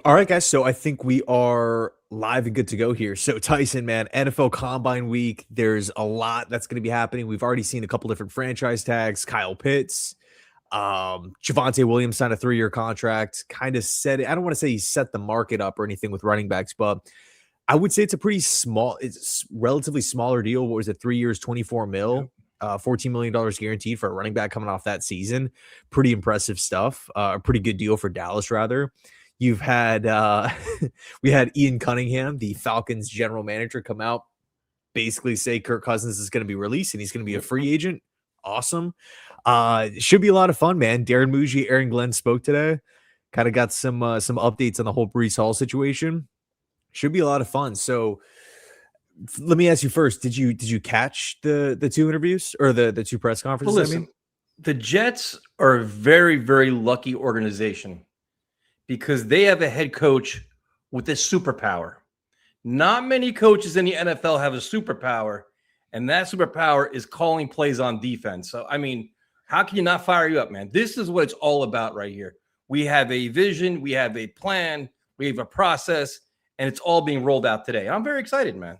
All right, guys. So I think we are live and good to go here. So Tyson, man, NFL Combine Week. There's a lot that's going to be happening. We've already seen a couple different franchise tags. Kyle Pitts, Javonte Williams signed a 3-year contract. Kind of set it. I don't want to say he set the market up or anything with running backs, but I would say it's a pretty small. It's relatively smaller deal. What was it? 3 years, 24 Yep. mil. $14 million guaranteed for a running back coming off that season. Pretty impressive stuff. A pretty good deal for Dallas, rather. You've had we had Ian Cunningham, the Falcons general manager, come out, basically say Kirk Cousins is going to be released and he's going to be a Yep. free agent. Awesome. Should be a lot of fun, man. Darren Muji, Aaron Glenn spoke today. Kind of got some updates on the whole Breece Hall situation. Should be a lot of fun. So let me ask you first: Did you catch the two interviews or the two press Well, conferences? listen, the Jets are a very, very lucky organization because they have a head coach with a superpower. Not many coaches in the NFL have a superpower, and that superpower is calling plays on defense. So, I mean, how can you not fire you up, man? This is what it's all about right here. We have a vision, we have a plan, we have a process, and it's all being rolled out today. I'm very excited, man.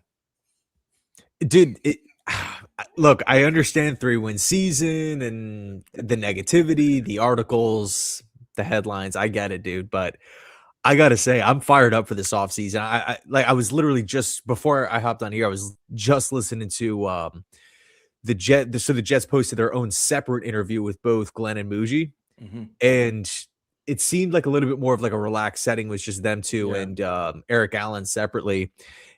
Dude, look, I understand 3-win season and the negativity, the articles, the headlines. I get it, dude. But I gotta say, I'm fired up for this offseason. I was literally just before I hopped on here, I was just listening to the Jets posted their own separate interview with both Glenn and Muji, Mm-hmm. and it seemed like a little bit more of like a relaxed setting with just them two Yeah. and Eric Allen separately.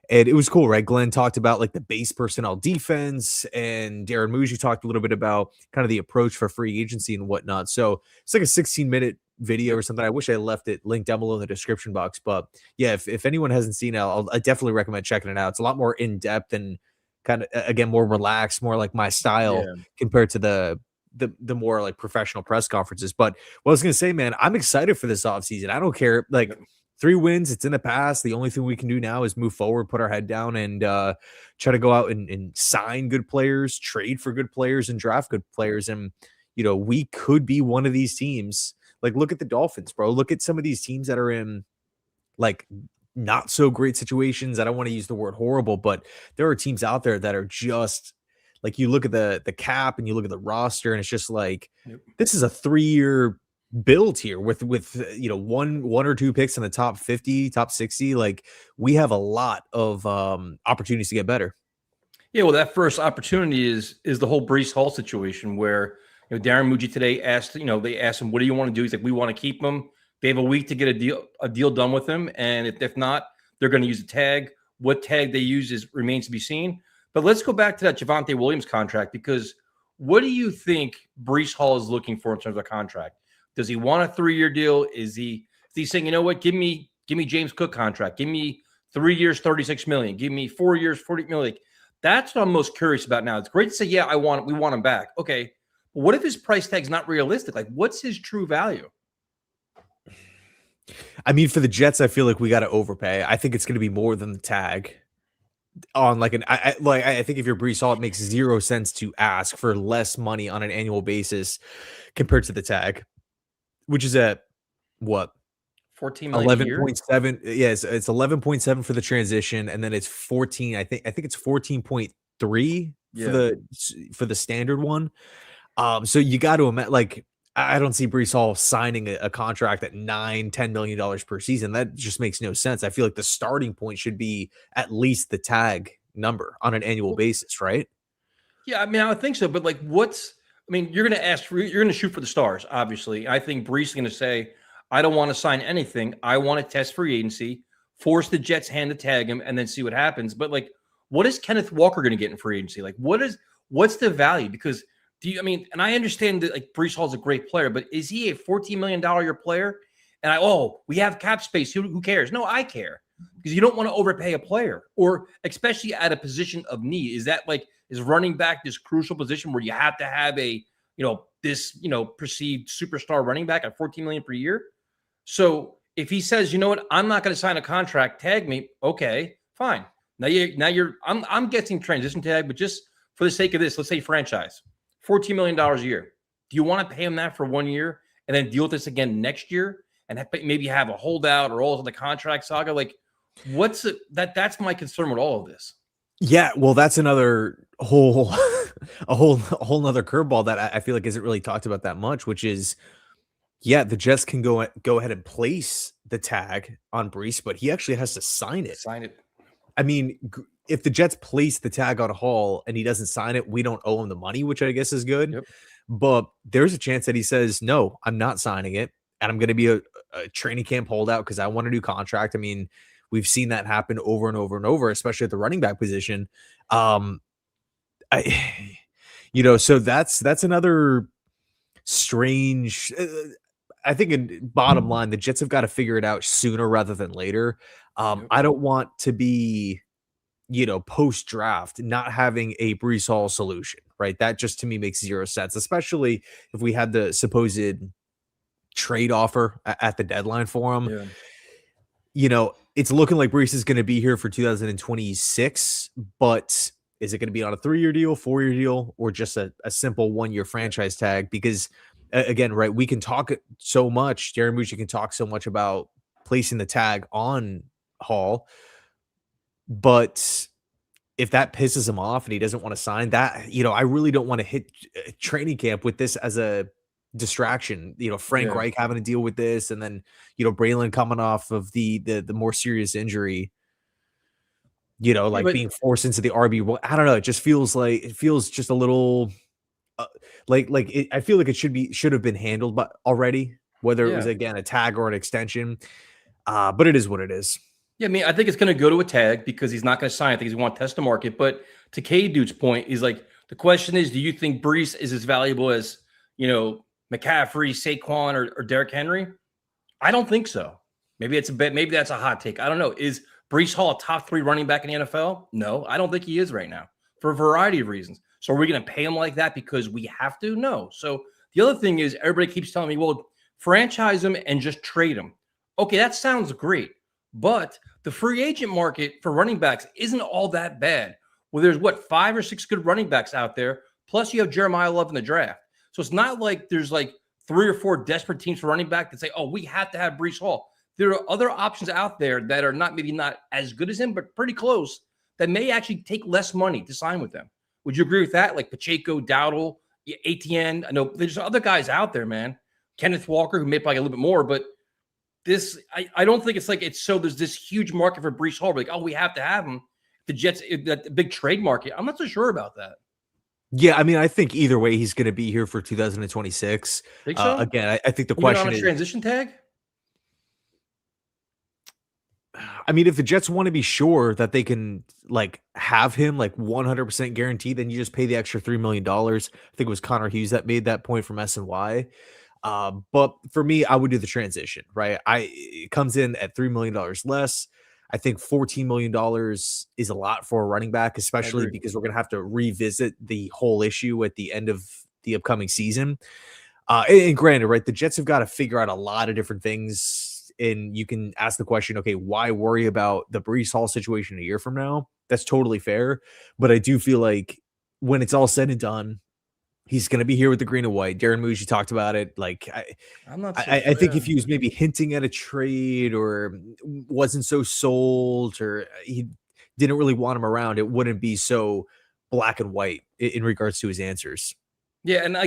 And it was cool, right? Glenn talked about like the base personnel defense, and Darren Muji talked a little bit about kind of the approach for free agency and whatnot. So it's like a 16-minute video or something. I wish I left it linked down below in the description box. But yeah, if anyone hasn't seen it, I definitely recommend checking it out. It's a lot more in depth and kind of again more relaxed, more like my style Yeah. compared to the more like professional press conferences. But what I was gonna say, man, I'm excited for this offseason. I don't care. Like Yep. 3 wins, it's in the past. The only thing we can do now is move forward, put our head down, and try to go out and sign good players, trade for good players, and draft good players. And we could be one of these teams. Like, look at the Dolphins, bro. Look at some of these teams that are in like not so great situations. I don't want to use the word horrible, but there are teams out there that are just like, you look at the cap and you look at the roster, and it's just like Yep. this is a 3-year build here with one or two picks in the top 50, top 60. Like, we have a lot of opportunities to get better. Yeah, well, that first opportunity is the whole Breece Hall situation where Darren Muji today asked, they asked him, "What do you want to do?" He's like, "We want to keep him." They have a week to get a deal done with him, and if not, they're going to use a tag. What tag they use remains to be seen. But let's go back to that Javonte Williams contract, because what do you think Breece Hall is looking for in terms of a contract? Does he want a 3-year deal? Is he saying, you know what, give me James Cook contract, give me 3 years, $36 million, give me 4 years, $40 million? That's what I'm most curious about now. It's great to say, yeah, we want him back. Okay. But what if his price tag's not realistic? Like, what's his true value? I mean, for the Jets, I feel like we got to overpay. I think it's going to be more than the tag on like I think if you're Breece Hall, it makes 0 sense to ask for less money on an annual basis compared to the tag, which is at what, 14 million a year? 11.7. Yes, it's 11.7 for the transition, and then it's 14. I think it's 14.3 for the standard one. So you got to imagine, like, I don't see Breece Hall signing a contract at $9-10 million per season. That just makes no sense. I feel like the starting point should be at least the tag number on an annual basis, right? Yeah, I mean, I would think so. But like, you're going to shoot for the stars, obviously. I think Breece is going to say, I don't want to sign anything. I want to test free agency, force the Jets' hand to tag him, and then see what happens. But like, what is Kenneth Walker going to get in free agency? Like, what's the value? Because and I understand that like Breece Hall's a great player, but is he a $14 million a year player? And we have cap space. Who cares? No, I care, because you don't want to overpay a player, or especially at a position of need. Is running back this crucial position where you have to have a, perceived superstar running back at $14 million per year? So if he says, you know what, I'm not going to sign a contract, tag me. Okay, fine. I'm guessing transition tag, but just for the sake of this, let's say franchise, $14 million a year. Do you want to pay him that for 1 year and then deal with this again next year and maybe have a holdout or all of the contract saga. Like, that's my concern with all of this. Yeah, well, that's another whole a whole nother curveball that I feel like isn't really talked about that much, which is, yeah, the Jets can go ahead and place the tag on Breece, but he actually has to sign it. Sign it. I mean, if the Jets place the tag on Hall and he doesn't sign it, we don't owe him the money, which I guess is good. Yep. But there's a chance that he says, no, I'm not signing it. And I'm going to be a training camp holdout because I want a new contract. I mean, we've seen that happen over and over and over, especially at the running back position. So that's another strange. I think in bottom line, the Jets have got to figure it out sooner rather than later. I don't want to be, post draft not having a Breece Hall solution, right? That just to me makes zero sense, especially if we had the supposed trade offer at the deadline for him. Yeah. It's looking like Breece is going to be here for 2026, but is it going to be on a 3-year deal, 4-year deal, or just a simple 1-year franchise tag? Because again, right, we can talk so much. Darren Mucci can talk so much about placing the tag on Hall, but if that pisses him off and he doesn't want to sign that, I really don't want to hit training camp with this as a distraction. Frank Reich having to deal with this, and then Braylon coming off of the more serious injury. Being forced into the RB. Well, I don't know. It just feels just a little I feel like it should have been handled already, whether it was again a tag or an extension. But it is what it is. Yeah, I mean, I think it's going to go to a tag because he's not going to sign. I think he's going to test the market. But to K-Dude's point, is like the question is, do you think Breece is as valuable as McCaffrey, Saquon, or Derrick Henry? I don't think so. Maybe it's a bet. Maybe that's a hot take. I don't know. Is Breece Hall a top 3 running back in the NFL? No, I don't think he is right now for a variety of reasons. So are we going to pay him like that because we have to? No. So the other thing is everybody keeps telling me, well, franchise him and just trade him. Okay, that sounds great. But the free agent market for running backs isn't all that bad. Well, there's 5 or 6 good running backs out there. Plus you have Jeremiah Love in the draft. So it's not like there's 3 or 4 desperate teams for running back that say, oh, we have to have Breece Hall. There are other options out there that are maybe not as good as him, but pretty close, that may actually take less money to sign with them. Would you agree with that? Like Pacheco, Dowdle, ATN. I know there's other guys out there, man. Kenneth Walker, who may probably a little bit more, but this, I don't think it's there's this huge market for Breece Hall. Like, oh, we have to have him. The Jets, that big trade market. I'm not so sure about that. Yeah, I mean, I think either way, he's going to be here for 2026. Think so? Again, I think the question is transition tag. I mean, if the Jets want to be sure that they can have him 100% guaranteed, then you just pay the extra $3 million. I think it was Connor Hughes that made that point from SNY. But for me, I would do the transition, right? It comes in at $3 million less. I think $14 million is a lot for a running back, especially because we're going to have to revisit the whole issue at the end of the upcoming season. And granted, right, the Jets have got to figure out a lot of different things. And you can ask the question, okay, why worry about the Breece Hall situation a year from now? That's totally fair. But I do feel like when it's all said and done, he's going to be here with the green and white. Darren Mucci talked about it. I'm not. I think if he was maybe hinting at a trade or wasn't so sold or he didn't really want him around, it wouldn't be so black and white in regards to his answers. Yeah, and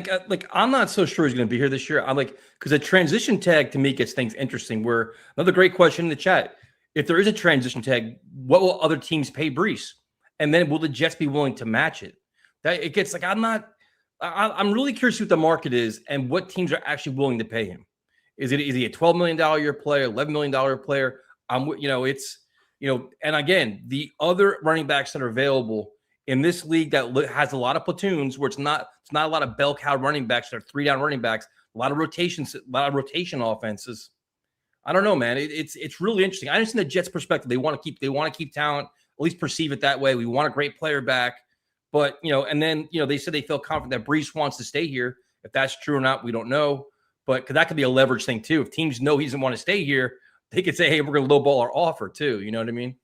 I'm not so sure he's going to be here this year. Because a transition tag to me gets things interesting. Where another great question in the chat: if there is a transition tag, what will other teams pay Breece? And then will the Jets be willing to match it? That it gets I'm really curious what the market is and what teams are actually willing to pay him. Is he a $12 million a year player, $11 million player? And again, the other running backs that are available in this league that has a lot of platoons where it's not a lot of bell cow running backs that are 3-down running backs, a lot of rotations, a lot of rotation offenses. I don't know, man. It's really interesting. I understand the Jets' perspective. They want to keep talent, at least perceive it that way. We want a great player back. But, and then, they said they feel confident that Breece wants to stay here. If that's true or not, we don't know. But because that could be a leverage thing, too. If teams know he doesn't want to stay here, they could say, hey, we're going to lowball our offer, too. You know what I mean?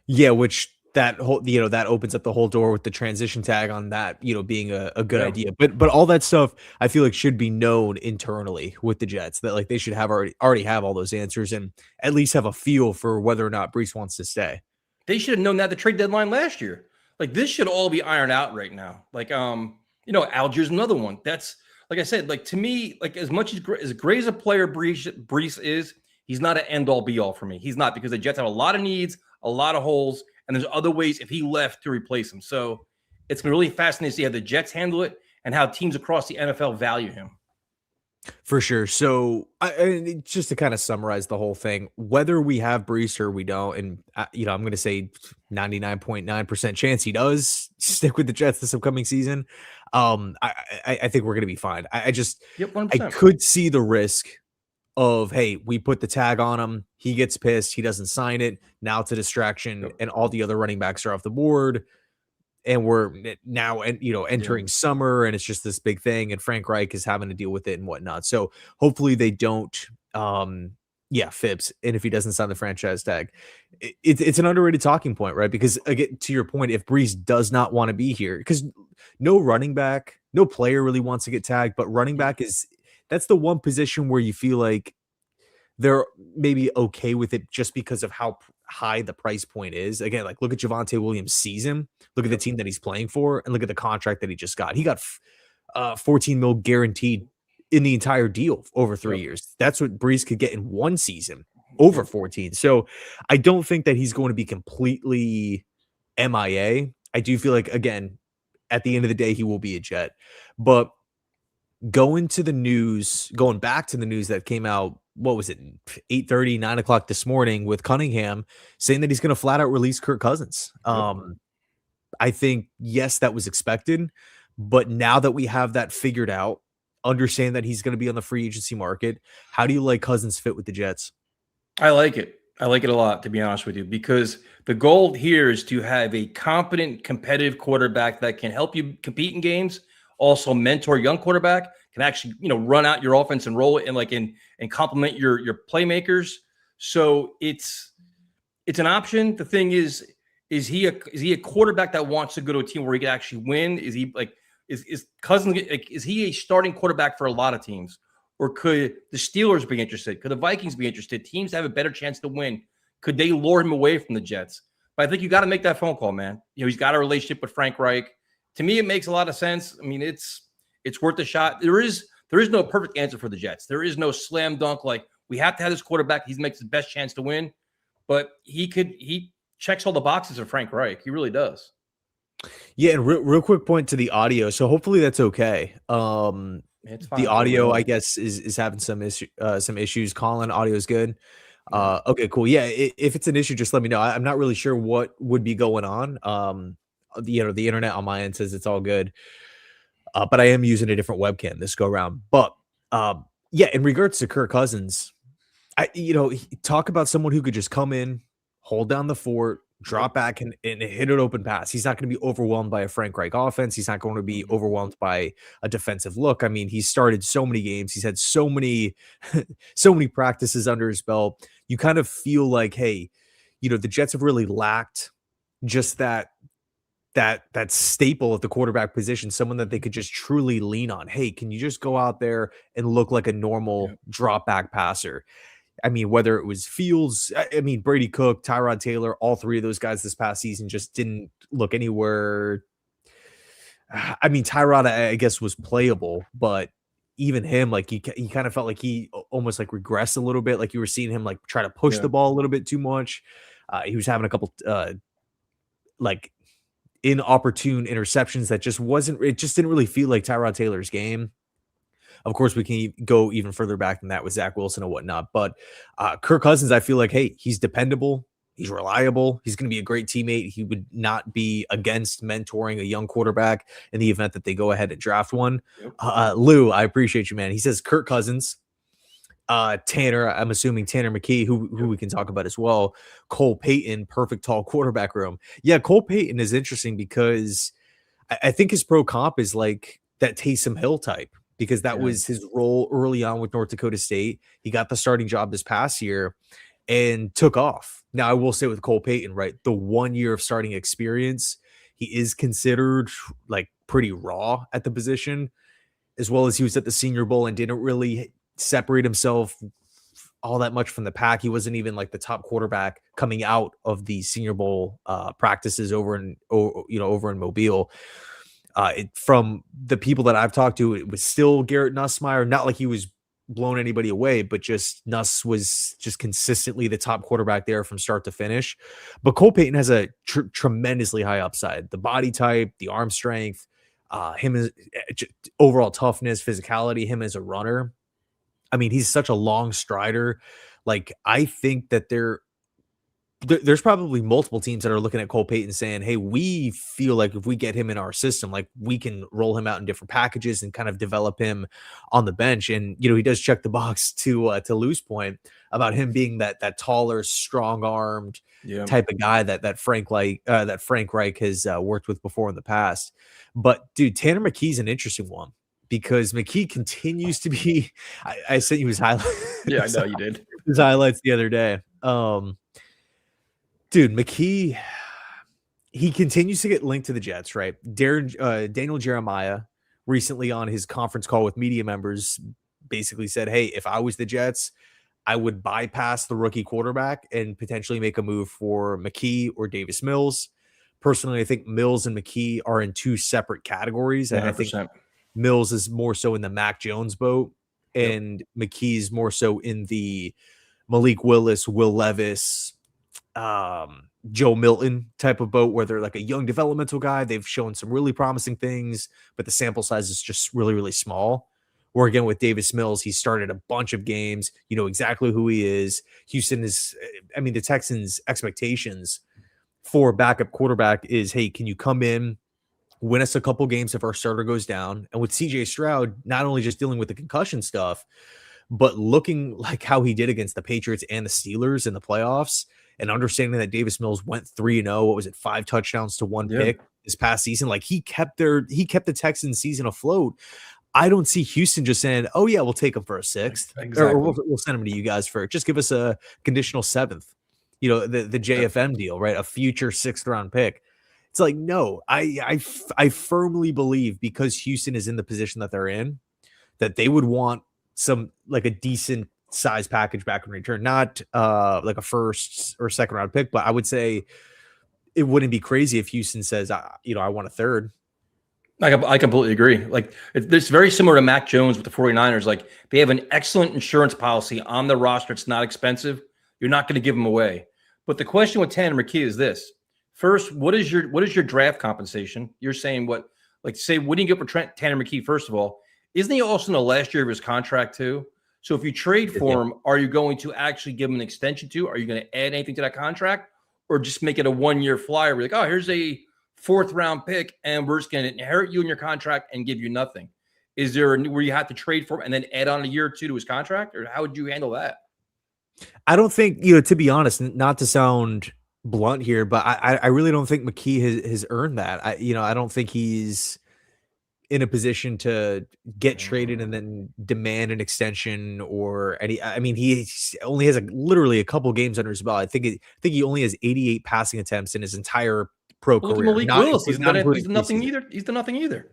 Yeah, which that whole, that opens up the whole door with the transition tag on that, being a good Yeah. idea. But all that stuff I feel like should be known internally with the Jets, that like they should have already have all those answers and at least have a feel for whether or not Breece wants to stay. They should have known that at the trade deadline last year. Like this should all be ironed out right now. Like Algier's another one. That's like I said, like to me, like as much as great as a player Breece is, he's not an end all be all for me. He's not, because the Jets have a lot of needs, a lot of holes, and there's other ways if he left to replace him. So it's been really fascinating to see how the Jets handle it and how teams across the NFL value him. For sure. So, just to kind of summarize the whole thing, whether we have Breece or we don't, and I'm going to say 99.9% chance he does stick with the Jets this upcoming season. I think we're going to be fine. I just, Yep, I 100%. could see the risk of, hey, we put the tag on him, he gets pissed, he doesn't sign it. Now it's a distraction, Yep. and all the other running backs are off the board. And we're now, entering summer, and it's just this big thing, and Frank Reich is having to deal with it and whatnot. So hopefully they don't, fibs. And if he doesn't sign the franchise tag, it's an underrated talking point, right? Because again, to your point, if Breece does not want to be here, because no running back, no player really wants to get tagged, but running back that's the one position where you feel like they're maybe okay with it just because of how high the price point is. Again, like look at Javonte Williams' season, look at the team that he's playing for, and look at the contract that he just got. He got 14 mil guaranteed in the entire deal over 3 years. That's what Breece could get in one season, over 14. So I don't think that he's going to be completely MIA. I do feel like, again, at the end of the day, he will be a Jet. But going back to the news that came out, what was it, 8:30, 9 o'clock this morning, with Cunningham saying that he's going to flat out release Kirk Cousins. I think, yes, that was expected, but now that we have that figured out, understand that he's going to be on the free agency market, how do you like Cousins fit with the Jets? I like it. I like it a lot, to be honest with you, because the goal here is to have a competent, competitive quarterback that can help you compete in games, also mentor young quarterback, can actually, run out your offense and roll it and complement your playmakers. So it's an option. The thing is he a quarterback that wants to go to a team where he can actually win? Is he like, is Cousins, like, is he a starting quarterback for a lot of teams? Or could the Steelers be interested? Could the Vikings be interested? Teams have a better chance to win. Could they lure him away from the Jets? But I think you got to make that phone call, man. He's got a relationship with Frank Reich. To me, it makes a lot of sense. I mean, it's worth a shot. There is no perfect answer for the Jets. There is no slam dunk, like we have to have this quarterback. He makes the best chance to win. But he checks all the boxes for Frank Reich. He really does. Yeah, and real quick point to the audio. So hopefully that's okay. It's fine. The audio, I guess, is having some issues. Colin, audio is good. Okay, cool. Yeah, if it's an issue, just let me know. I'm not really sure what would be going on. The internet on my end says it's all good, but I am using a different webcam this go around. But yeah, in regards to Kirk Cousins, talk about someone who could just come in, hold down the fort, drop back and hit an open pass. He's not going to be overwhelmed by a Frank Reich offense. He's not going to be overwhelmed by a defensive look. I mean, he's started so many games. He's had so many, so many practices under his belt. You kind of feel like, hey, the Jets have really lacked just that staple at the quarterback position, someone that they could just truly lean on. Hey, can you just go out there and look like a normal drop back passer? I mean, whether it was Fields, Brady Cook, Tyrod Taylor, all three of those guys this past season just didn't look anywhere. I mean, Tyrod, I guess, was playable, but even him, like he kind of felt like he almost like regressed a little bit. Like you were seeing him like try to push the ball a little bit too much. He was having a couple like inopportune interceptions that it just didn't really feel like Tyrod Taylor's game. Of course, we can go even further back than that with Zach Wilson and whatnot. But Kirk Cousins, I feel like, hey, he's dependable. He's reliable. He's going to be a great teammate. He would not be against mentoring a young quarterback in the event that they go ahead and draft one. Lou, I appreciate you, man. He says Kirk Cousins, Tanner, I'm assuming Tanner McKee, who we can talk about as well. Cole Payton, perfect tall quarterback room. Yeah, Cole Payton is interesting because I think his pro comp is like that Taysom Hill type, because that was his role early on with North Dakota State. He got the starting job this past year. and took off. Now, I will say with Cole Payton, right, the 1 year of starting experience, he is considered like pretty raw at the position, as well as he was at the Senior Bowl and didn't really separate himself all that much from the pack. He wasn't even like the top quarterback coming out of the Senior Bowl practices over in Mobile. From the people that I've talked to, it was still Garrett Nussmeier. Not like he was blown anybody away, but just Nuss was just consistently the top quarterback there from start to finish. But Cole Payton has a tremendously high upside. The body type, the arm strength, him as overall toughness, physicality, him as a runner. I mean, he's such a long strider. Like, I think that there's probably multiple teams that are looking at Cole Payton saying, hey, we feel like if we get him in our system, like we can roll him out in different packages and kind of develop him on the bench. And, he does check the box to Lou's point about him being that taller, strong armed type of guy that Frank Reich has worked with before in the past. But dude, Tanner McKee's an interesting one because McKee continues to be, I sent you his highlights. Yeah, I know you did. His highlights the other day. Dude, McKee, he continues to get linked to the Jets, right? Daniel Jeremiah recently on his conference call with media members basically said, hey, if I was the Jets, I would bypass the rookie quarterback and potentially make a move for McKee or Davis Mills. Personally, I think Mills and McKee are in two separate categories. And 100%. I think Mills is more so in the Mac Jones boat, and McKee's more so in the Malik Willis, Will Levis, Joe Milton type of boat, where they're like a young developmental guy. They've shown some really promising things, but the sample size is just really, really small. Where again, with Davis Mills, he started a bunch of games. You know exactly who he is. The Texans' expectations for backup quarterback is, hey, can you come in, win us a couple games if our starter goes down? And with CJ Stroud, not only just dealing with the concussion stuff, but looking like how he did against the Patriots and the Steelers in the playoffs, and understanding that Davis Mills went 3-0, what was it, 5 touchdowns to 1 pick this past season. Like he kept the Texans season afloat. I don't see Houston just saying, oh yeah, we'll take him for a 6th. Exactly. Or we'll send him to you guys for just give us a conditional 7th, the JFM deal, right? A future 6th round pick. It's like, no, I firmly believe, because Houston is in the position that they're in, that they would want some like a decent size package back in return, not like a 1st or 2nd round pick, but I would say it wouldn't be crazy if Houston says, I want a 3rd. I completely agree. Like, it's very similar to Mac Jones with the 49ers. Like, they have an excellent insurance policy on the roster. It's not expensive. You're not going to give them away. But the question with Tanner McKee is this. First, what is your draft compensation? You're saying what do you get for Tanner McKee, first of all? Isn't he also in the last year of his contract too? So if you trade for him, are you going to actually give him an extension too? Are you going to add anything to that contract, or just make it a 1-year flyer? We're like, oh, here's a 4th round pick, and we're just going to inherit you in your contract and give you nothing. Is there where you have to trade for him and then add on a year or 2 to his contract, or how would you handle that? I don't think, to be honest, not to sound blunt here, but I really don't think McKee has earned that. I don't think he's in a position to get traded and then demand an extension or any. I mean, he only has literally a couple games under his belt. I think he only has 88 passing attempts in his entire pro career. Malik Willis, he's done nothing either. He's done nothing either.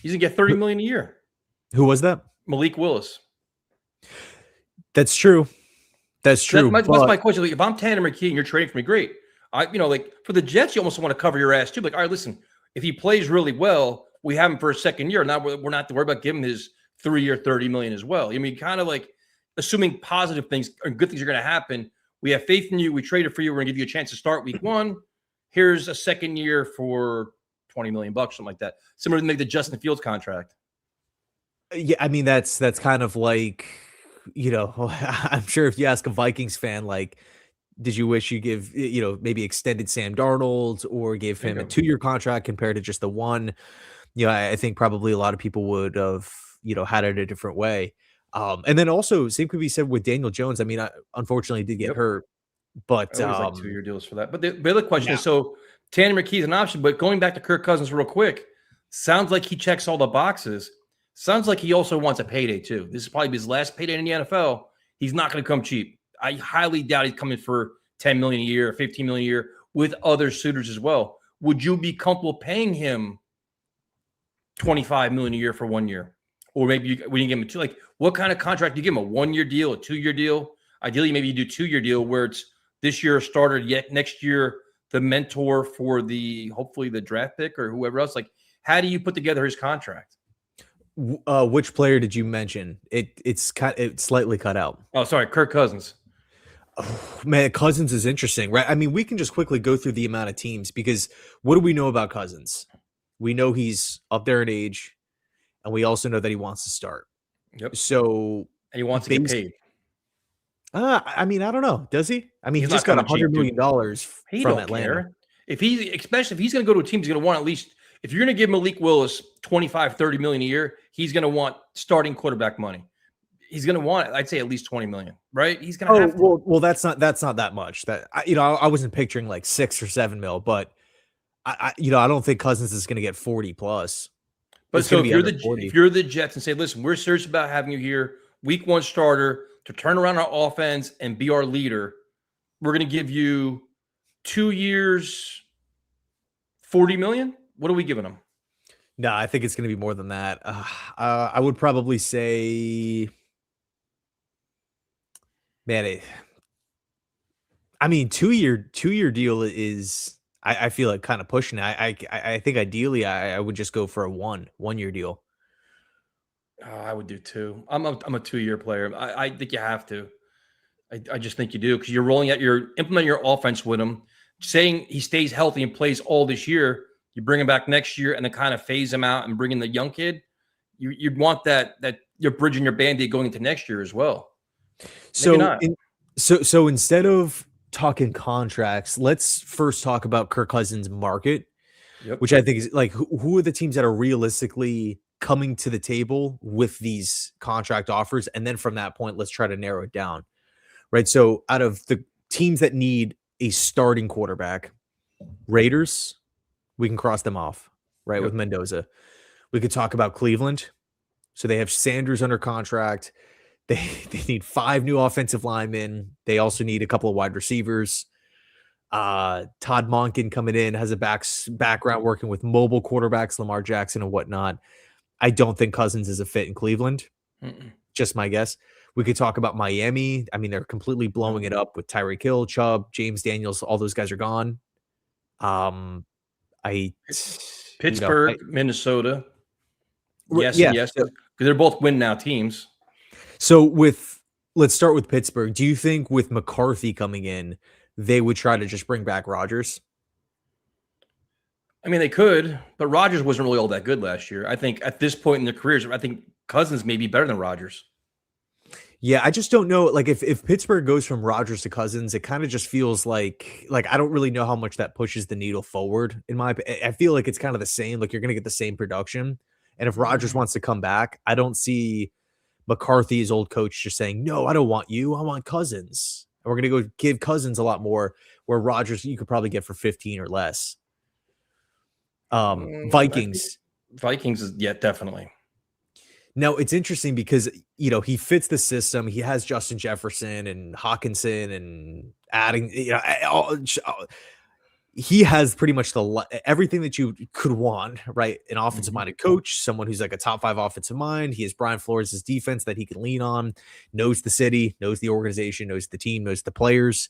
He's gonna get $30 million a year. Who was that? Malik Willis. That's true. That's true. That's my question. Like, if I'm Tanner McKee and you're trading for me, great. Like for the Jets, you almost want to cover your ass too. Like, all right, listen, if he plays really well, we have him for a 2nd year. Now we're not to worry about giving him his 3-year $30 million as well. I mean, kind of like assuming positive things or good things are going to happen. We have faith in you. We traded for you. We're going to give you a chance to start week 1. Here's a 2nd year for $20 million, something like that. Similar to make the Justin Fields contract. Yeah, I mean that's kind of like, I'm sure if you ask a Vikings fan, like, did you wish you give, maybe extended Sam Darnold or gave him a 2-year contract compared to just the 1? I think probably a lot of people would have, had it a different way. And then also, same could be said with Daniel Jones. I mean, unfortunately, did get hurt, but I always like 2-year deals for that. But the other question is, so Tanner McKee is an option, but going back to Kirk Cousins real quick, sounds like he checks all the boxes. Sounds like he also wants a payday too. This is probably his last payday in the NFL. He's not going to come cheap. I highly doubt he's coming for 10 million a year, 15 million a year with other suitors as well. Would you be comfortable paying him 25 million a year for 1 year? Or maybe when you give him two, like what kind of contract do you give him? A 1 year deal, a 2 year deal? Ideally, maybe you do 2 year deal where it's this year a starter, yet next year the mentor for hopefully the draft pick or whoever else. Like, how do you put together his contract? Which player did you mention? It's slightly cut out. Oh, sorry, Kirk Cousins. Oh, man, Cousins is interesting, right? I mean, we can just quickly go through the amount of teams because what do we know about Cousins? We know he's up there in age, and we also know that he wants to start. Yep. So And he wants to get paid. I mean, I don't know. Does he? I mean, He's he just got $100 million he from don't Atlanta. Care. Especially if he's going to go to a team, he's going to want at least, if you're going to give Malik Willis 25, 30 million a year, he's going to want starting quarterback money. He's going to want, I'd say, at least 20 million, right? He's going to have to. Well, that's not that much. That I wasn't picturing like 6 or 7 mil, but I don't think Cousins is going to get 40 plus. But so if you're the Jets and say, listen, we're serious about having you here, week 1 starter to turn around our offense and be our leader, we're going to give you 2 years, 40 million. What are we giving him? No, I think it's going to be more than that. I would probably say, man, I mean, 2-year deal is, I feel like kind of pushing it. I think ideally I would just go for a 1-year deal. I would do 2. I'm a 2-year player. I think you have to. I just think you do because you're implementing your offense with him. Saying he stays healthy and plays all this year, you bring him back next year and then kind of phase him out and bring in the young kid. You'd want that you're bridging your Band-Aid going into next year as well. So instead of talking contracts, let's first talk about Kirk Cousins' market, which I think is like who are the teams that are realistically coming to the table with these contract offers, and then from that point, let's try to narrow it down. Right. So out of the teams that need a starting quarterback, Raiders, we can cross them off, right? With Mendoza. We could talk about Cleveland. So they have Sanders under contract. They need 5 new offensive linemen. They also need a couple of wide receivers. Todd Monken coming in has a background working with mobile quarterbacks, Lamar Jackson and whatnot. I don't think Cousins is a fit in Cleveland. Just my guess. We could talk about Miami. I mean, they're completely blowing it up with Tyreek Hill, Chubb, James Daniels. All those guys are gone. Pittsburgh, Minnesota. Yes, because they're both win now teams. So let's start with Pittsburgh. Do you think with McCarthy coming in, they would try to just bring back Rodgers? I mean, they could, but Rodgers wasn't really all that good last year. I think at this point in their careers, I think Cousins may be better than Rodgers. Yeah, I just don't know. Like if Pittsburgh goes from Rodgers to Cousins, it kind of just feels like I don't really know how much that pushes the needle forward. I feel like it's kind of the same. Like you're going to get the same production. And if Rodgers wants to come back, I don't see McCarthy's old coach just saying, no, I don't want you. I want Cousins. And we're going to go give Cousins a lot more, where Rodgers you could probably get for 15 or less. Vikings, definitely. Now it's interesting because he fits the system. He has Justin Jefferson and Hawkinson and adding. He has pretty much everything that you could want, right? An offensive-minded coach, someone who's like a top 5 offensive mind. He has Brian Flores' defense that he can lean on. Knows the city, knows the organization, knows the team, knows the players.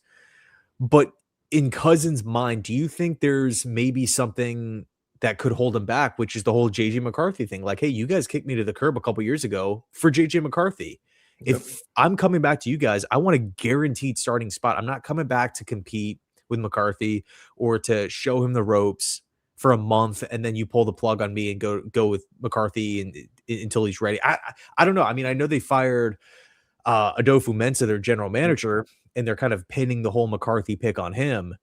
But in Cousins' mind, do you think there's maybe something that could hold him back, which is the whole JJ McCarthy thing? Like, hey, you guys kicked me to the curb a couple years ago for JJ McCarthy. If I'm coming back to you guys, I want a guaranteed starting spot. I'm not coming back to compete with McCarthy or to show him the ropes for a month and then you pull the plug on me and go with McCarthy until he's ready. I don't know. I mean, I know they fired Adolfo Mensa, their general manager, and they're kind of pinning the whole McCarthy pick on him.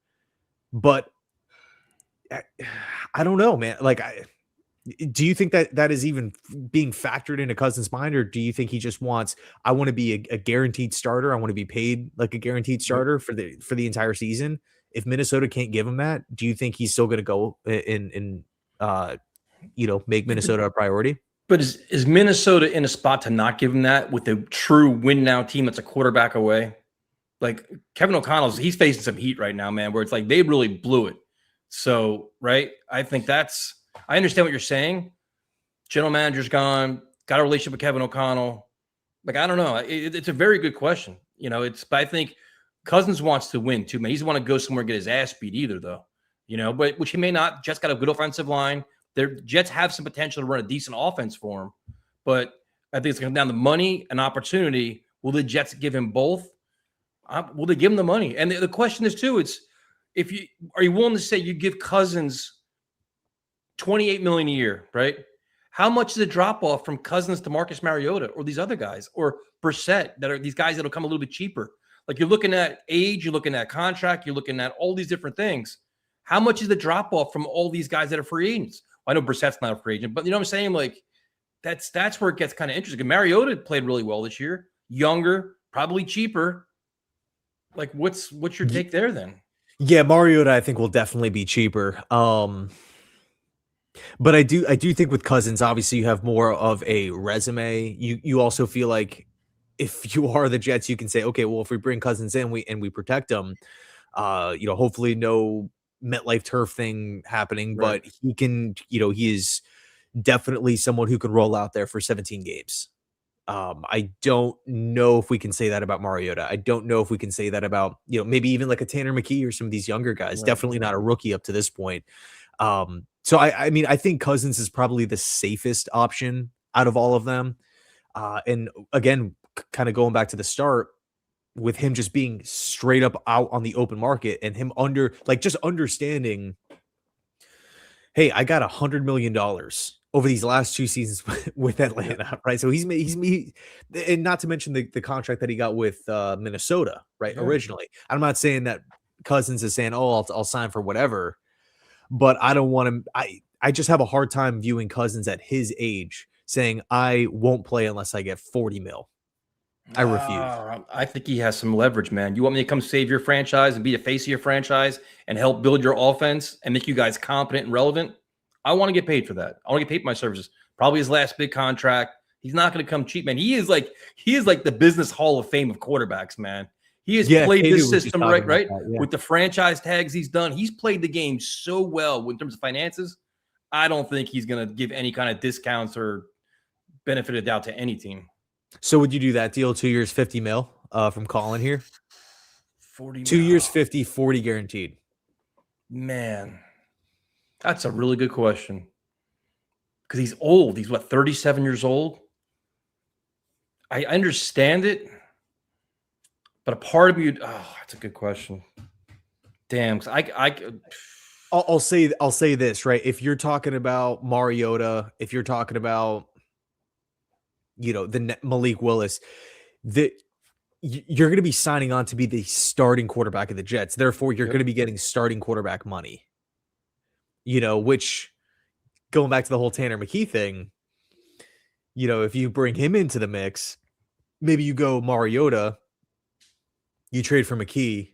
But I don't know, man. Like, do you think that is even being factored into Cousins' mind, or do you think he just wants, I want to be a guaranteed starter. I want to be paid like a guaranteed starter for the entire season. If Minnesota can't give him that, do you think he's still going to go and make Minnesota a priority? But is Minnesota in a spot to not give him that with a true win now team that's a quarterback away? like Kevin he's facing some heat right now, man, where it's like they really blew it. So, right. I understand what you're saying. General manager's gone, got a relationship with Kevin O'Connell. Like, I don't know. It's a very good question. But I think Cousins wants to win too, man. He doesn't want to go somewhere and get his ass beat either, though. But which he may not. Jets got a good offensive line. Their Jets have some potential to run a decent offense for him. But I think it's going to come down to money and opportunity. Will the Jets give him both? Will they give him the money? And the question is too, are you willing to say you give Cousins $28 million a year, right? How much is a drop off from Cousins to Marcus Mariota or these other guys or Brissett that are these guys that'll come a little bit cheaper? Like you're looking at age, you're looking at contract, you're looking at all these different things. How much is the drop off from all these guys that are free agents? I know Brissett's not a free agent, but you know what I'm saying? Like that's where it gets kind of interesting. Mariota played really well this year, younger, probably cheaper. Like what's your take there then? Yeah, Mariota I think will definitely be cheaper. But I do think with Cousins, obviously you have more of a resume. You also feel like if you are the Jets, you can say, okay, well, if we bring Cousins in, we protect him, hopefully no MetLife turf thing happening, Right. but he can, he is definitely someone who can roll out there for 17 games. I don't know if we can say that about Mariota. I don't know if we can say that about, maybe even like a Tanner McKee or some of these younger guys. Right. Definitely not a rookie up to this point. So I mean, I think Cousins is probably the safest option out of all of them. And again, kind of going back to the start with him just being straight up out on the open market and him just understanding, hey, I got $100 million over these last 2 seasons with Atlanta, right? So he's and not to mention the contract that he got with Minnesota, right? Yeah. Originally, I'm not saying that Cousins is saying, oh, I'll sign for whatever, but I don't want him. I just have a hard time viewing Cousins at his age saying I won't play unless I get 40 mil. I refuse. I think he has some leverage, man. You want me to come save your franchise and be the face of your franchise and help build your offense and make you guys competent and relevant? I want to get paid for that. I want to get paid for my services. Probably his last big contract. He's not going to come cheap, man. He is like the business hall of fame of quarterbacks, man. He has played this system right, with the franchise tags he's done. He's played the game so well in terms of finances. I don't think he's going to give any kind of discounts or benefit of doubt to any team. So would you do that deal? 2 years, 50 mil from Colin here? 40 2 years, 50, 40 guaranteed. Man, that's a really good question. Because he's old. He's 37 years old? I understand it. But a part of me, that's a good question. Damn, I'll say this, right? If you're talking about Mariota, if you're talking about the Malik Willis, you're going to be signing on to be the starting quarterback of the Jets. Therefore, you're going to be getting starting quarterback money. Which going back to the whole Tanner McKee thing, if you bring him into the mix, maybe you go Mariota, you trade for McKee,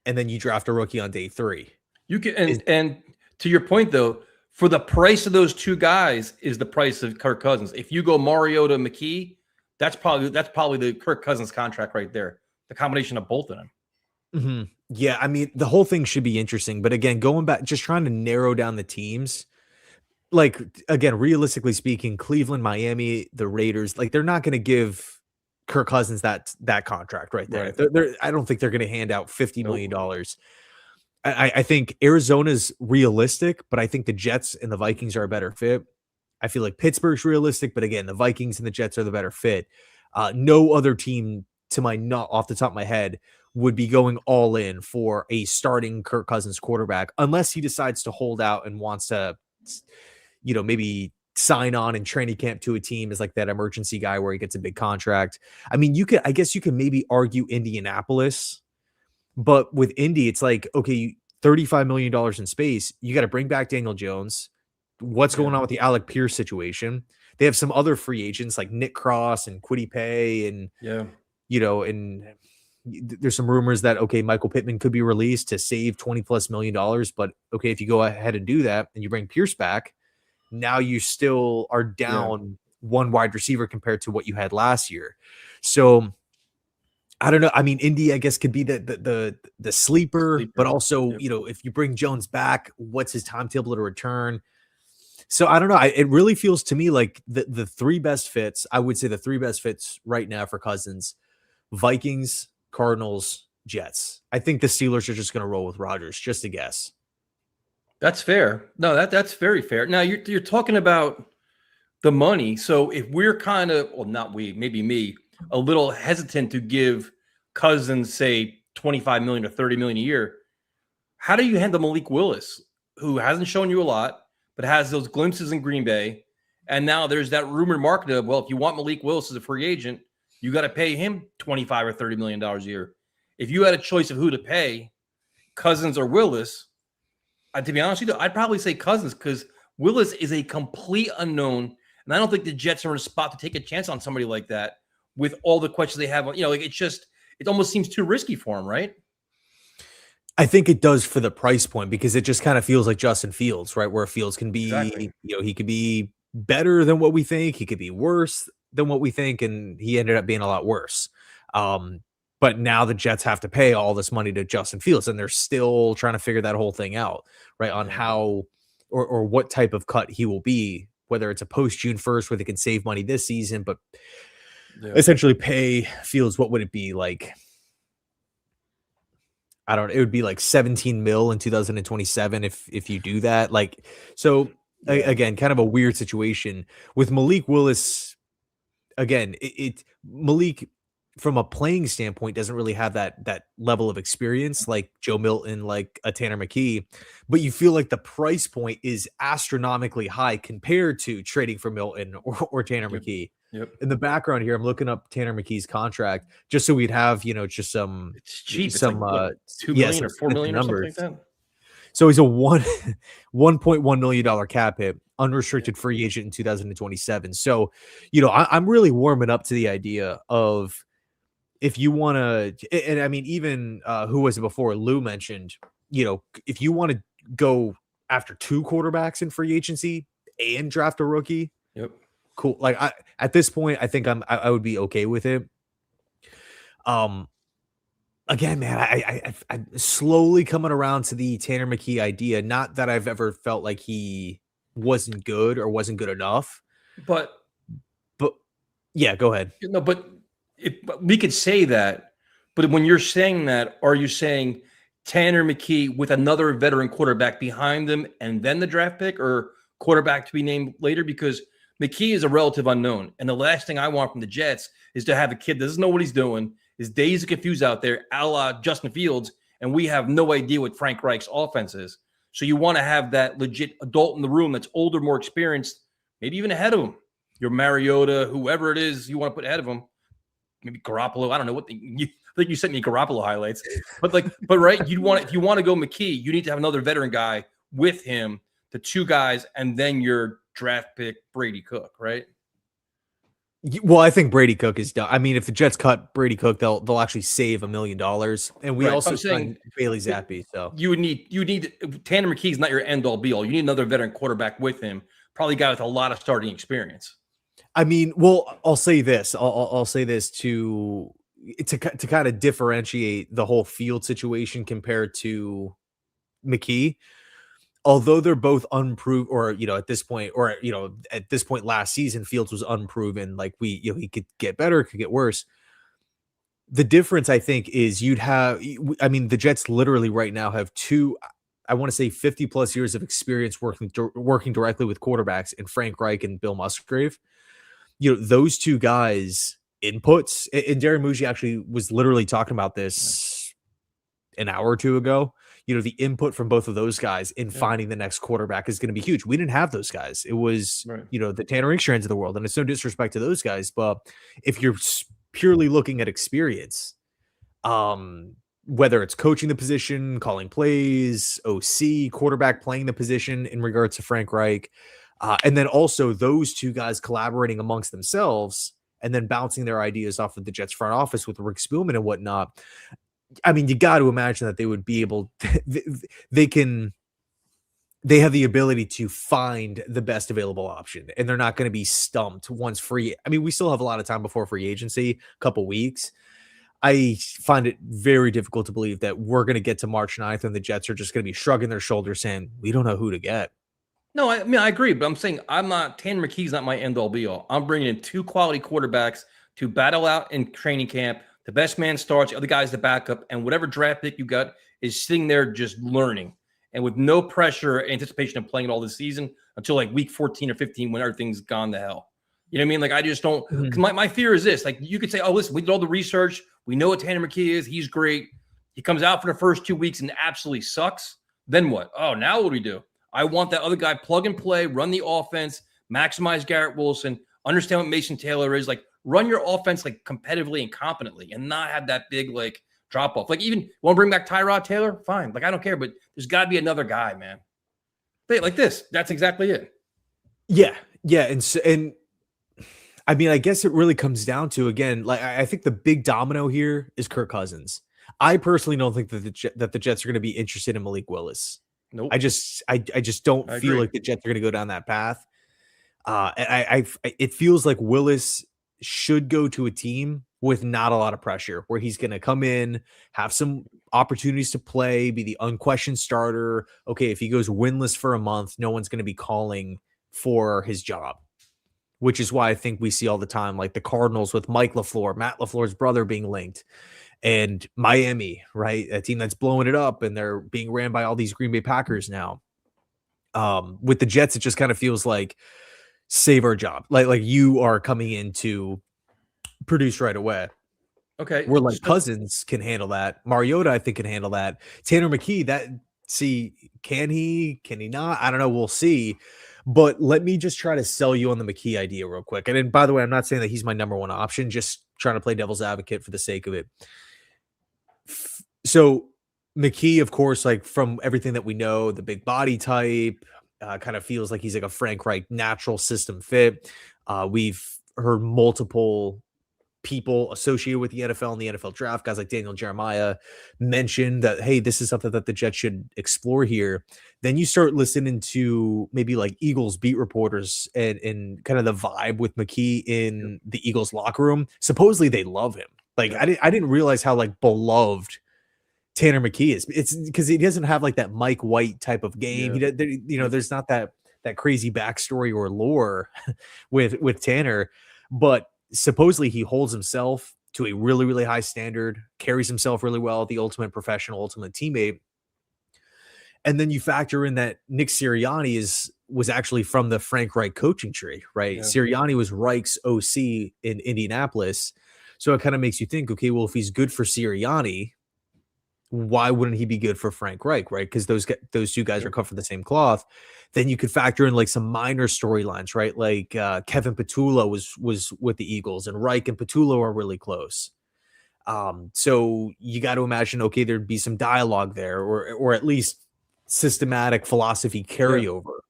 and then you draft a rookie on day 3. You can, and to your point though, for the price of those two guys is the price of Kirk Cousins. If you go Mariota McKee, that's probably the Kirk Cousins contract right there. The combination of both of them. Mm-hmm. Yeah, I mean, the whole thing should be interesting. But again, going back, just trying to narrow down the teams. Like, again, realistically speaking, Cleveland, Miami, the Raiders, like they're not going to give Kirk Cousins that contract right there. Right. I don't think they're going to hand out $50 million. I think Arizona's realistic, but I think the Jets and the Vikings are a better fit. I feel like Pittsburgh's realistic, but again, the Vikings and the Jets are the better fit. No other team, off the top of my head, would be going all in for a starting Kirk Cousins quarterback unless he decides to hold out and wants to, maybe sign on in training camp to a team as like that emergency guy where he gets a big contract. I mean, I guess you can maybe argue Indianapolis. But with Indy, it's like, okay, $35 million in space. You got to bring back Daniel Jones. What's going on with the Alec Pierce situation? They have some other free agents like Nick Cross and Kwity Paye and, and there's some rumors that, okay, Michael Pittman could be released to save $20+ million. But okay, if you go ahead and do that and you bring Pierce back, now you still are down one wide receiver compared to what you had last year. So I don't know. I mean, Indy, I guess, could be the sleeper, but Sleeper. also, Yep. if you bring Jones back, what's his timetable to return? So I don't know. It really feels to me like the three best fits. I would say the three best fits right now for Cousins: Vikings, Cardinals, Jets. I think the Steelers are just going to roll with Rodgers. Just a guess. That's fair. No, that's very fair. Now you're talking about the money. So if we're kind of, well, not we, maybe me, a little hesitant to give Cousins, say, 25 million or 30 million a year, how do you handle Malik Willis, who hasn't shown you a lot, but has those glimpses in Green Bay? And now there's that rumored market of, well, if you want Malik Willis as a free agent, you got to pay him 25 or 30 million dollars a year. If you had a choice of who to pay, Cousins or Willis, to be honest with you, I'd probably say Cousins, because Willis is a complete unknown. And I don't think the Jets are in a spot to take a chance on somebody like that with all the questions they have. Like it almost seems too risky for him, right? I think it does for the price point, because it just kind of feels like Justin Fields, right? Where Fields can Exactly. be, he could be better than what we think. He could be worse than what we think. And he ended up being a lot worse. But now the Jets have to pay all this money to Justin Fields, and they're still trying to figure that whole thing out, right? On Yeah. how or what type of cut he will be, whether it's a post June 1st where they can save money this season, but essentially pay Fields. What would it be like? I don't know. It would be like 17 mil in 2027 if you do that. Like, so Yeah. again, kind of a weird situation with Malik Willis. Again, Malik, from a playing standpoint, doesn't really have that level of experience like Joe Milton, like a Tanner McKee, but you feel like the price point is astronomically high compared to trading for Milton or Tanner Yep. McKee. Yep. In the background here, I'm looking up Tanner McKee's contract just so we'd have, just It's cheap. It's like some what, 2 yeah, million some or 4 sniffy million or something like numbers. that. So he's a $1.1 million cap hit, unrestricted free agent in 2027. So, I'm really warming up to the idea of, if you want to, and I mean, even who was it before? Lou mentioned, if you want to go after two quarterbacks in free agency and draft a rookie, Yep. cool. Like, at this point, I think I would be okay with it. Again, man, I'm slowly coming around to the Tanner McKee idea. Not that I've ever felt like he wasn't good or wasn't good enough, But but yeah, go ahead. but we could say that, but when you're saying that, are you saying Tanner McKee with another veteran quarterback behind them and then the draft pick, or quarterback to be named later? Because McKee is a relative unknown. And the last thing I want from the Jets is to have a kid that doesn't know what he's doing, is dazed and confused out there, a la Justin Fields, and we have no idea what Frank Reich's offense is. So you want to have that legit adult in the room that's older, more experienced, maybe even ahead of him. Your Mariota, whoever it is you want to put ahead of him, maybe Garoppolo. I don't know what I think you sent me Garoppolo highlights, but right, if you want to go McKee, you need to have another veteran guy with him, the two guys, and then your draft pick Brady Cook, right? Well, I think Brady Cook is done. I mean, if the Jets cut Brady Cook, they'll actually save $1 million, and we Right. also I'm saying signed Bailey Zappi. So you need Tanner McKee's not your end all be all. You need another veteran quarterback with him, probably a guy with a lot of starting experience. I mean, well, I'll say this. I'll say this to kind of differentiate the whole Field situation compared to McKee. Although they're both unproven, or at this point, last season, Fields was unproven. Like, he could get better, could get worse. The difference, I think, is the Jets literally right now have two, I want to say 50 plus years of experience working directly with quarterbacks in Frank Reich and Bill Musgrave. Those two guys inputs, and Darren Muji actually was literally talking about this an hour or two ago. The input from both of those guys in finding the next quarterback is going to be huge. We didn't have those guys. It was, the Tanner Ingstrands of the world. And it's no disrespect to those guys, but if you're purely looking at experience, whether it's coaching the position, calling plays, OC, quarterback playing the position in regards to Frank Reich, and then also those two guys collaborating amongst themselves and then bouncing their ideas off of the Jets front office with Rick Spielman and whatnot. I mean, you got to imagine that they would be able to, they have the ability to find the best available option, and they're not going to be stumped once free. I mean, we still have a lot of time before free agency, a couple weeks. I find it very difficult to believe that we're going to get to March 9th and the Jets are just going to be shrugging their shoulders saying, we don't know who to get. No, I mean I agree, but I'm saying Tanner McKee's not my end all be all. I'm bringing in 2 quality quarterbacks to battle out in training camp. The best man starts, the other guy's the backup, and whatever draft pick you got is sitting there just learning and with no pressure or anticipation of playing it all this season until like week 14 or 15 when everything's gone to hell. You know what I mean? Like I just don't, because my fear is this. Like you could say, oh, listen, we did all the research. We know what Tanner McKee is. He's great. He comes out for the first 2 weeks and absolutely sucks. Then what? Oh, now what do we do? I want that other guy plug and play, run the offense, maximize Garrett Wilson, understand what Mason Taylor is, like run your offense like competitively and competently and not have that big like drop off. Like even want to bring back Tyrod Taylor? Fine. Like I don't care, but there's got to be another guy, man. Like this. That's exactly it. Yeah. Yeah. And I mean, I guess it really comes down to, again, like I think the big domino here is Kirk Cousins. I personally don't think that the Jets are going to be interested in Malik Willis. Nope. I just don't feel like the Jets are going to go down that path. And it feels like Willis should go to a team with not a lot of pressure, where he's going to come in, have some opportunities to play, be the unquestioned starter. Okay, if he goes winless for a month, no one's going to be calling for his job, which is why I think we see all the time, like the Cardinals with Mike LaFleur, Matt LaFleur's brother being linked. And Miami, right? A team that's blowing it up and they're being ran by all these Green Bay Packers now. With the Jets, it just kind of feels like save our job. Like you are coming in to produce right away. Okay. Where like Cousins can handle that. Mariota, I think, can handle that. Tanner McKee, can he not? I don't know. We'll see. But let me just try to sell you on the McKee idea real quick. And then, by the way, I'm not saying that he's my number one option, just trying to play devil's advocate for the sake of it. So McKee, of course, like from everything that we know, the big body type, kind of feels like he's like a Frank Reich natural system fit. We've heard multiple people associated with the NFL and the NFL draft, guys like Daniel Jeremiah, mentioned that, hey, this is something that the Jets should explore here. Then you start listening to maybe like Eagles beat reporters and kind of the vibe with McKee in the Eagles locker room. Supposedly they love him. Like I didn't realize how like beloved Tanner McKee is. It's because he doesn't have like that Mike White type of game. There's not that crazy backstory or lore with Tanner, but supposedly he holds himself to a really, really high standard, carries himself really well, the ultimate professional, ultimate teammate. And then you factor in that Nick Sirianni was actually from the Frank Reich coaching tree, right? Yeah. Sirianni was Reich's OC in Indianapolis. So it kind of makes you think, okay, well, if he's good for Sirianni, why wouldn't he be good for Frank Reich, right? Because those two guys are cut from the same cloth. Then you could factor in like some minor storylines, right? Like Kevin Petula was with the Eagles, and Reich and Petula are really close. So you got to imagine, okay, there'd be some dialogue there, or at least systematic philosophy carryover. Yeah.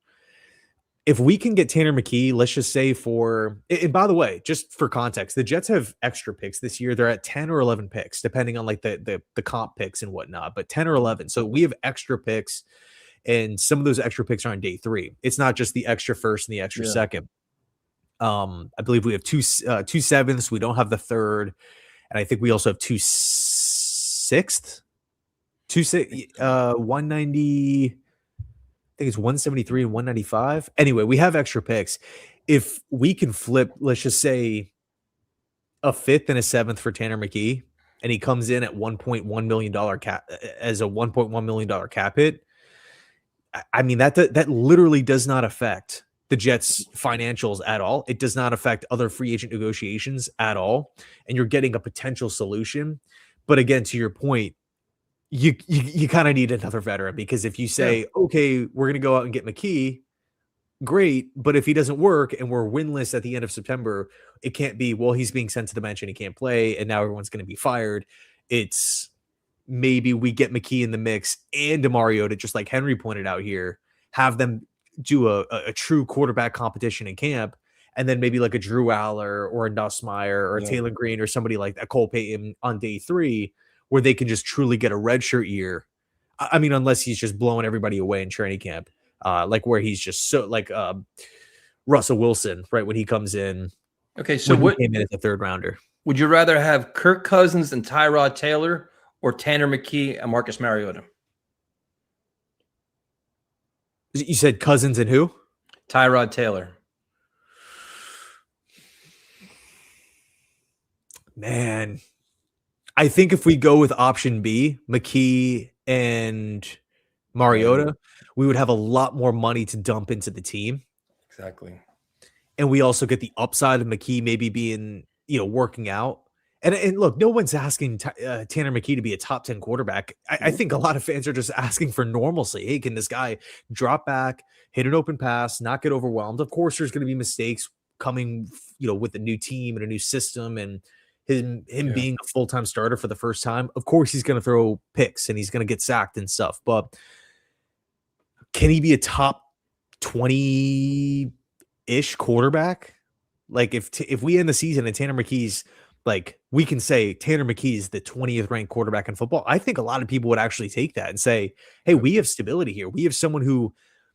If we can get Tanner McKee, let's just say and by the way, just for context, the Jets have extra picks this year. They're at 10 or 11 picks, depending on like the comp picks and whatnot, but 10 or 11. So we have extra picks, and some of those extra picks are on day 3. It's not just the extra first and the extra second. I believe we have two sevenths. We don't have the third. And I think we also have 2 sixths, 190. I think it's 173 and 195. Anyway, we have extra picks. If we can flip, let's just say a 5th and a 7th for Tanner McKee, and he comes in at $1.1 million cap as a $1.1 million cap hit, I mean, that literally does not affect the Jets' financials at all. It does not affect other free agent negotiations at all. And you're getting a potential solution. But again, to your point, you kind of need another veteran, because if you say, okay, we're going to go out and get McKee, great. But if he doesn't work and we're winless at the end of September, it can't be, well, he's being sent to the bench and he can't play, and now everyone's going to be fired. It's maybe we get McKee in the mix and Mariota, just like Henry pointed out here, have them do a true quarterback competition in camp, and then maybe like a Drew Aller or a Nussmeier or a Taylor Green or somebody like that, Cole Payton on day 3, where they can just truly get a redshirt year. I mean, unless he's just blowing everybody away in training camp, like where he's just so like Russell Wilson, right? When he comes in, okay. So what came in as a 3rd rounder? Would you rather have Kirk Cousins and Tyrod Taylor or Tanner McKee and Marcus Mariota? You said Cousins and who? Tyrod Taylor. Man, I think if we go with option B, McKee and Mariota, we would have a lot more money to dump into the team. Exactly. And we also get the upside of McKee maybe being, working out. And look, no one's asking Tanner McKee to be a top 10 quarterback. I think a lot of fans are just asking for normalcy. Hey, can this guy drop back, hit an open pass, not get overwhelmed? Of course, there's going to be mistakes coming, with a new team and a new system and him being a full-time starter for the first time. Of course, he's going to throw picks and he's going to get sacked and stuff. But can he be a top 20-ish quarterback? Like if we end the season and Tanner McKee's like, we can say Tanner McKee is the 20th ranked quarterback in football. I think a lot of people would actually take that and say, hey, we have stability here. We have someone who,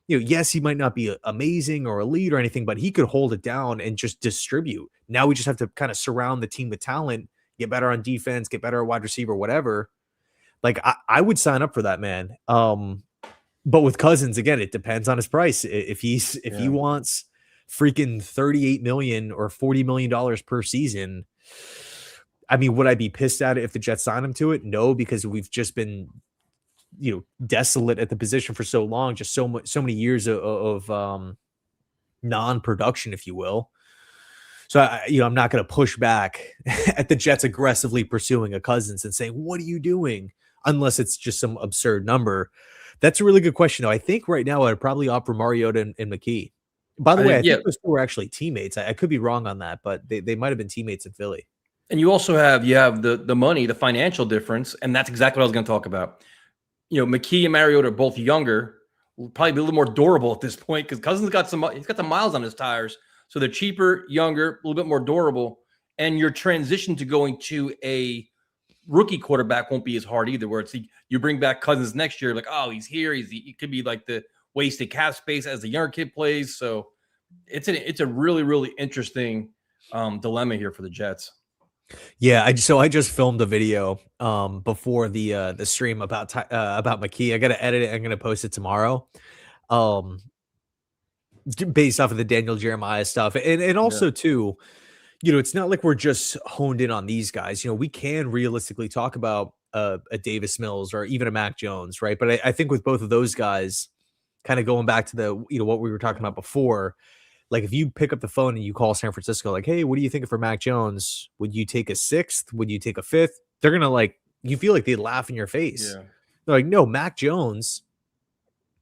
yes, he might not be amazing or elite or anything, but he could hold it down and just distribute. Now we just have to kind of surround the team with talent, get better on defense, get better at wide receiver, whatever. Like I would sign up for that, man. But with Cousins, again, it depends on his price. If he wants freaking $38 million or $40 million per season, I mean, would I be pissed at it if the Jets sign him to it? No, because we've just been, desolate at the position for so long, just so many years of non-production, if you will. So I'm not going to push back at the Jets aggressively pursuing a Cousins and saying, "What are you doing?" Unless it's just some absurd number. That's a really good question, though. I think right now I'd probably opt for Mariota and McKee. By the way, I think those two were actually teammates. I could be wrong on that, but they might have been teammates in Philly. And you also have the money, the financial difference, and that's exactly what I was going to talk about. McKee and Mariota are both younger, will probably be a little more durable at this point because Cousins he's got the miles on his tires, so they're cheaper, younger, a little bit more durable, and your transition to going to a rookie quarterback won't be as hard either. Where it's you bring back Cousins next year, like, oh, he's here, he could be like the wasted cap space as the younger kid plays. So it's a really, really interesting dilemma here for the Jets. Yeah, I just filmed a video before the stream about McKee. I got to edit it. I'm going to post it tomorrow. Based off of the Daniel Jeremiah stuff, and also too, it's not like we're just honed in on these guys. We can realistically talk about a Davis Mills or even a Mac Jones, right? But I think with both of those guys, kind of going back to the what we were talking about before. Like if you pick up the phone and you call San Francisco, like, hey, what do you think for Mac Jones? Would you take a 6th? Would you take a 5th? They're going to you feel like they'd laugh in your face. Yeah. They're like, no, Mac Jones,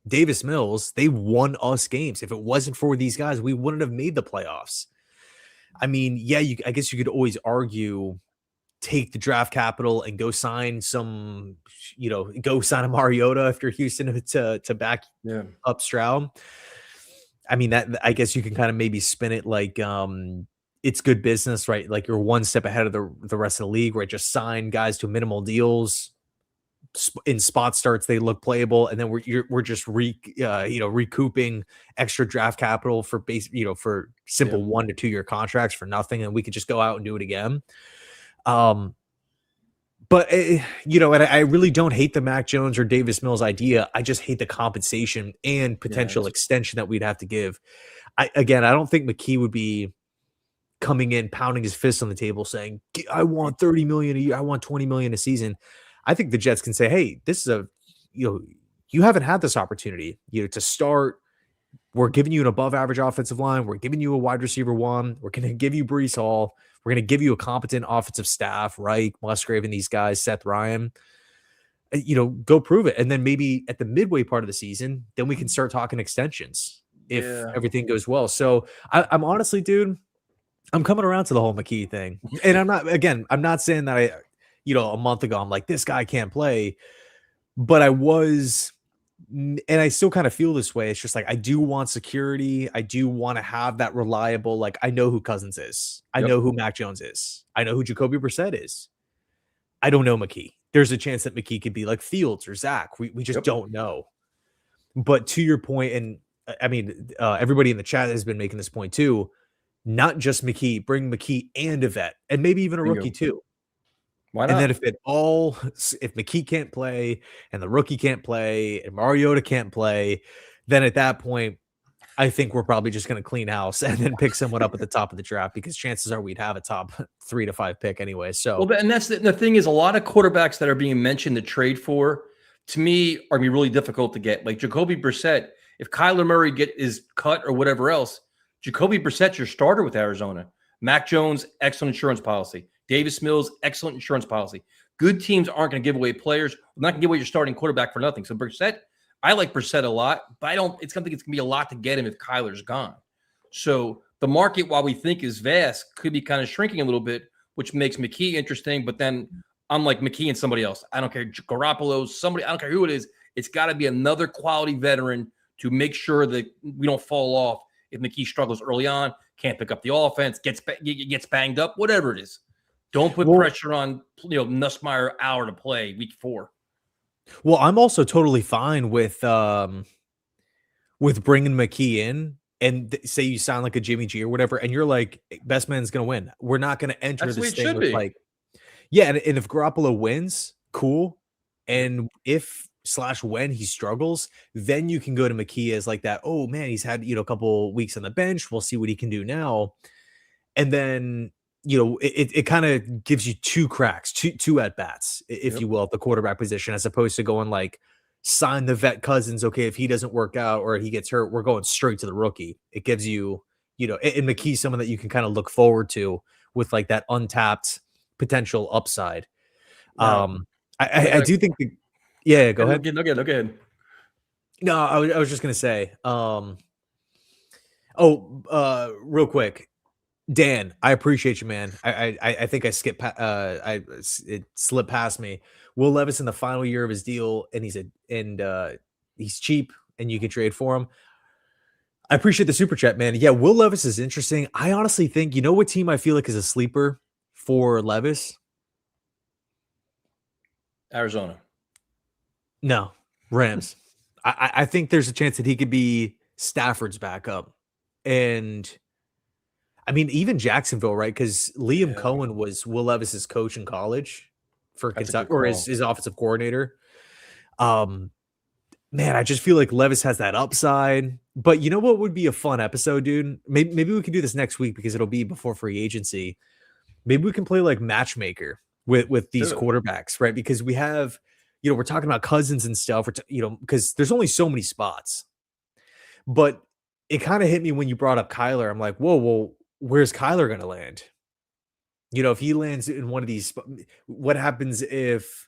Davis Mills, they won us games. If it wasn't for these guys, we wouldn't have made the playoffs. I mean, yeah, I guess you could always argue, take the draft capital and go sign go sign a Mariota after Houston to back up Stroud. I mean, that I guess you can kind of maybe spin it like it's good business, right? Like you're one step ahead of the rest of the league, right? Just sign guys to minimal deals. In spot starts, they look playable, and then we're just recouping extra draft capital for for simple 1 to 2 year contracts for nothing, and we could just go out and do it again. But, and I really don't hate the Mac Jones or Davis Mills idea. I just hate the compensation and potential extension that we'd have to give. I don't think McKee would be coming in, pounding his fist on the table saying, I want $30 million a year. I want $20 million a season. I think the Jets can say, hey, this is you haven't had this opportunity, to start. We're giving you an above average offensive line. We're giving you a wide receiver 1. We're going to give you Breece Hall. We're going to give you a competent offensive staff, right? Musgrave and these guys, Seth Ryan, go prove it. And then maybe at the midway part of the season, then we can start talking extensions if everything goes well. So I'm honestly, dude, I'm coming around to the whole McKee thing. And I'm not saying that a month ago, I'm like, this guy can't play, but I was, and I still kind of feel this way. It's just like, I do want security. I do want to have that reliable, like, I know who Cousins is. I know who Mac Jones is. I know who Jacoby Brissett is. I don't know McKee. There's a chance that McKee could be like Fields or Zach. We just don't know. But to your point, and I mean, everybody in the chat has been making this point too. not just McKee, bring McKee and a vet, and maybe even a rookie Bingo. too. Why And then not? if McKee can't play and the rookie can't play and Mariota can't play, then at that point, I think we're probably just going to clean house and then pick someone up at the top of the draft, because chances are we'd have a top 3 to 5 pick anyway. So, Well, and that's the thing is, a lot of quarterbacks that are being mentioned to trade for, to me, are going to be really difficult to get. Like Jacoby Brissett, if Kyler Murray is cut or whatever else, Jacoby Brissett's your starter with Arizona. Mac Jones, excellent insurance policy. Davis Mills, excellent insurance policy. Good teams aren't going to give away players. They're not going to give away your starting quarterback for nothing. So Brissett, I like Brissett a lot, but it's going to be a lot to get him if Kyler's gone. So the market, while we think is vast, could be kind of shrinking a little bit, which makes McKee interesting. But then I'm like McKee and somebody else. I don't care. Garoppolo, somebody, I don't care who it is. It's got to be another quality veteran to make sure that we don't fall off if McKee struggles early on, can't pick up the offense, gets banged up, whatever it is. Don't put pressure on Nussmeier hour to play week 4. Well, I'm also totally fine with bringing McKee in, and say you sound like a Jimmy G or whatever, and you're like, best man's going to win. We're not going to enter this thing with like, yeah. And if Garoppolo wins, cool. And if/when he struggles, then you can go to McKee as like that. Oh man, he's had, a couple weeks on the bench. We'll see what he can do now. And then, it kind of gives you two cracks, two at bats, if you will, at the quarterback position, as opposed to going like, sign the vet Cousins. Okay, if he doesn't work out or he gets hurt, we're going straight to the rookie. It gives you, and McKee, someone that you can kind of look forward to with like that untapped potential upside. Now, I do think yeah, go ahead. Go ahead. No, I was just gonna say, real quick, Dan, I appreciate you, man. I think I skipped. It slipped past me. Will Levis in the final year of his deal, and he's cheap, and you can trade for him. I appreciate the super chat, man. Yeah, Will Levis is interesting. I honestly think, what team I feel like is a sleeper for Levis? Arizona. No, Rams. I think there's a chance that he could be Stafford's backup, and I mean, even Jacksonville, right? Because Liam Cohen was Will Levis's coach in college for Kentucky, or his offensive coordinator. Man, I just feel like Levis has that upside. But you know what would be a fun episode, dude? Maybe we can do this next week because it'll be before free agency. Maybe we can play like matchmaker with these quarterbacks, right? Because we have, we're talking about Cousins and stuff, because there's only so many spots. But it kind of hit me when you brought up Kyler. I'm like, whoa, well, where's Kyler going to land? If he lands in one of these, what happens if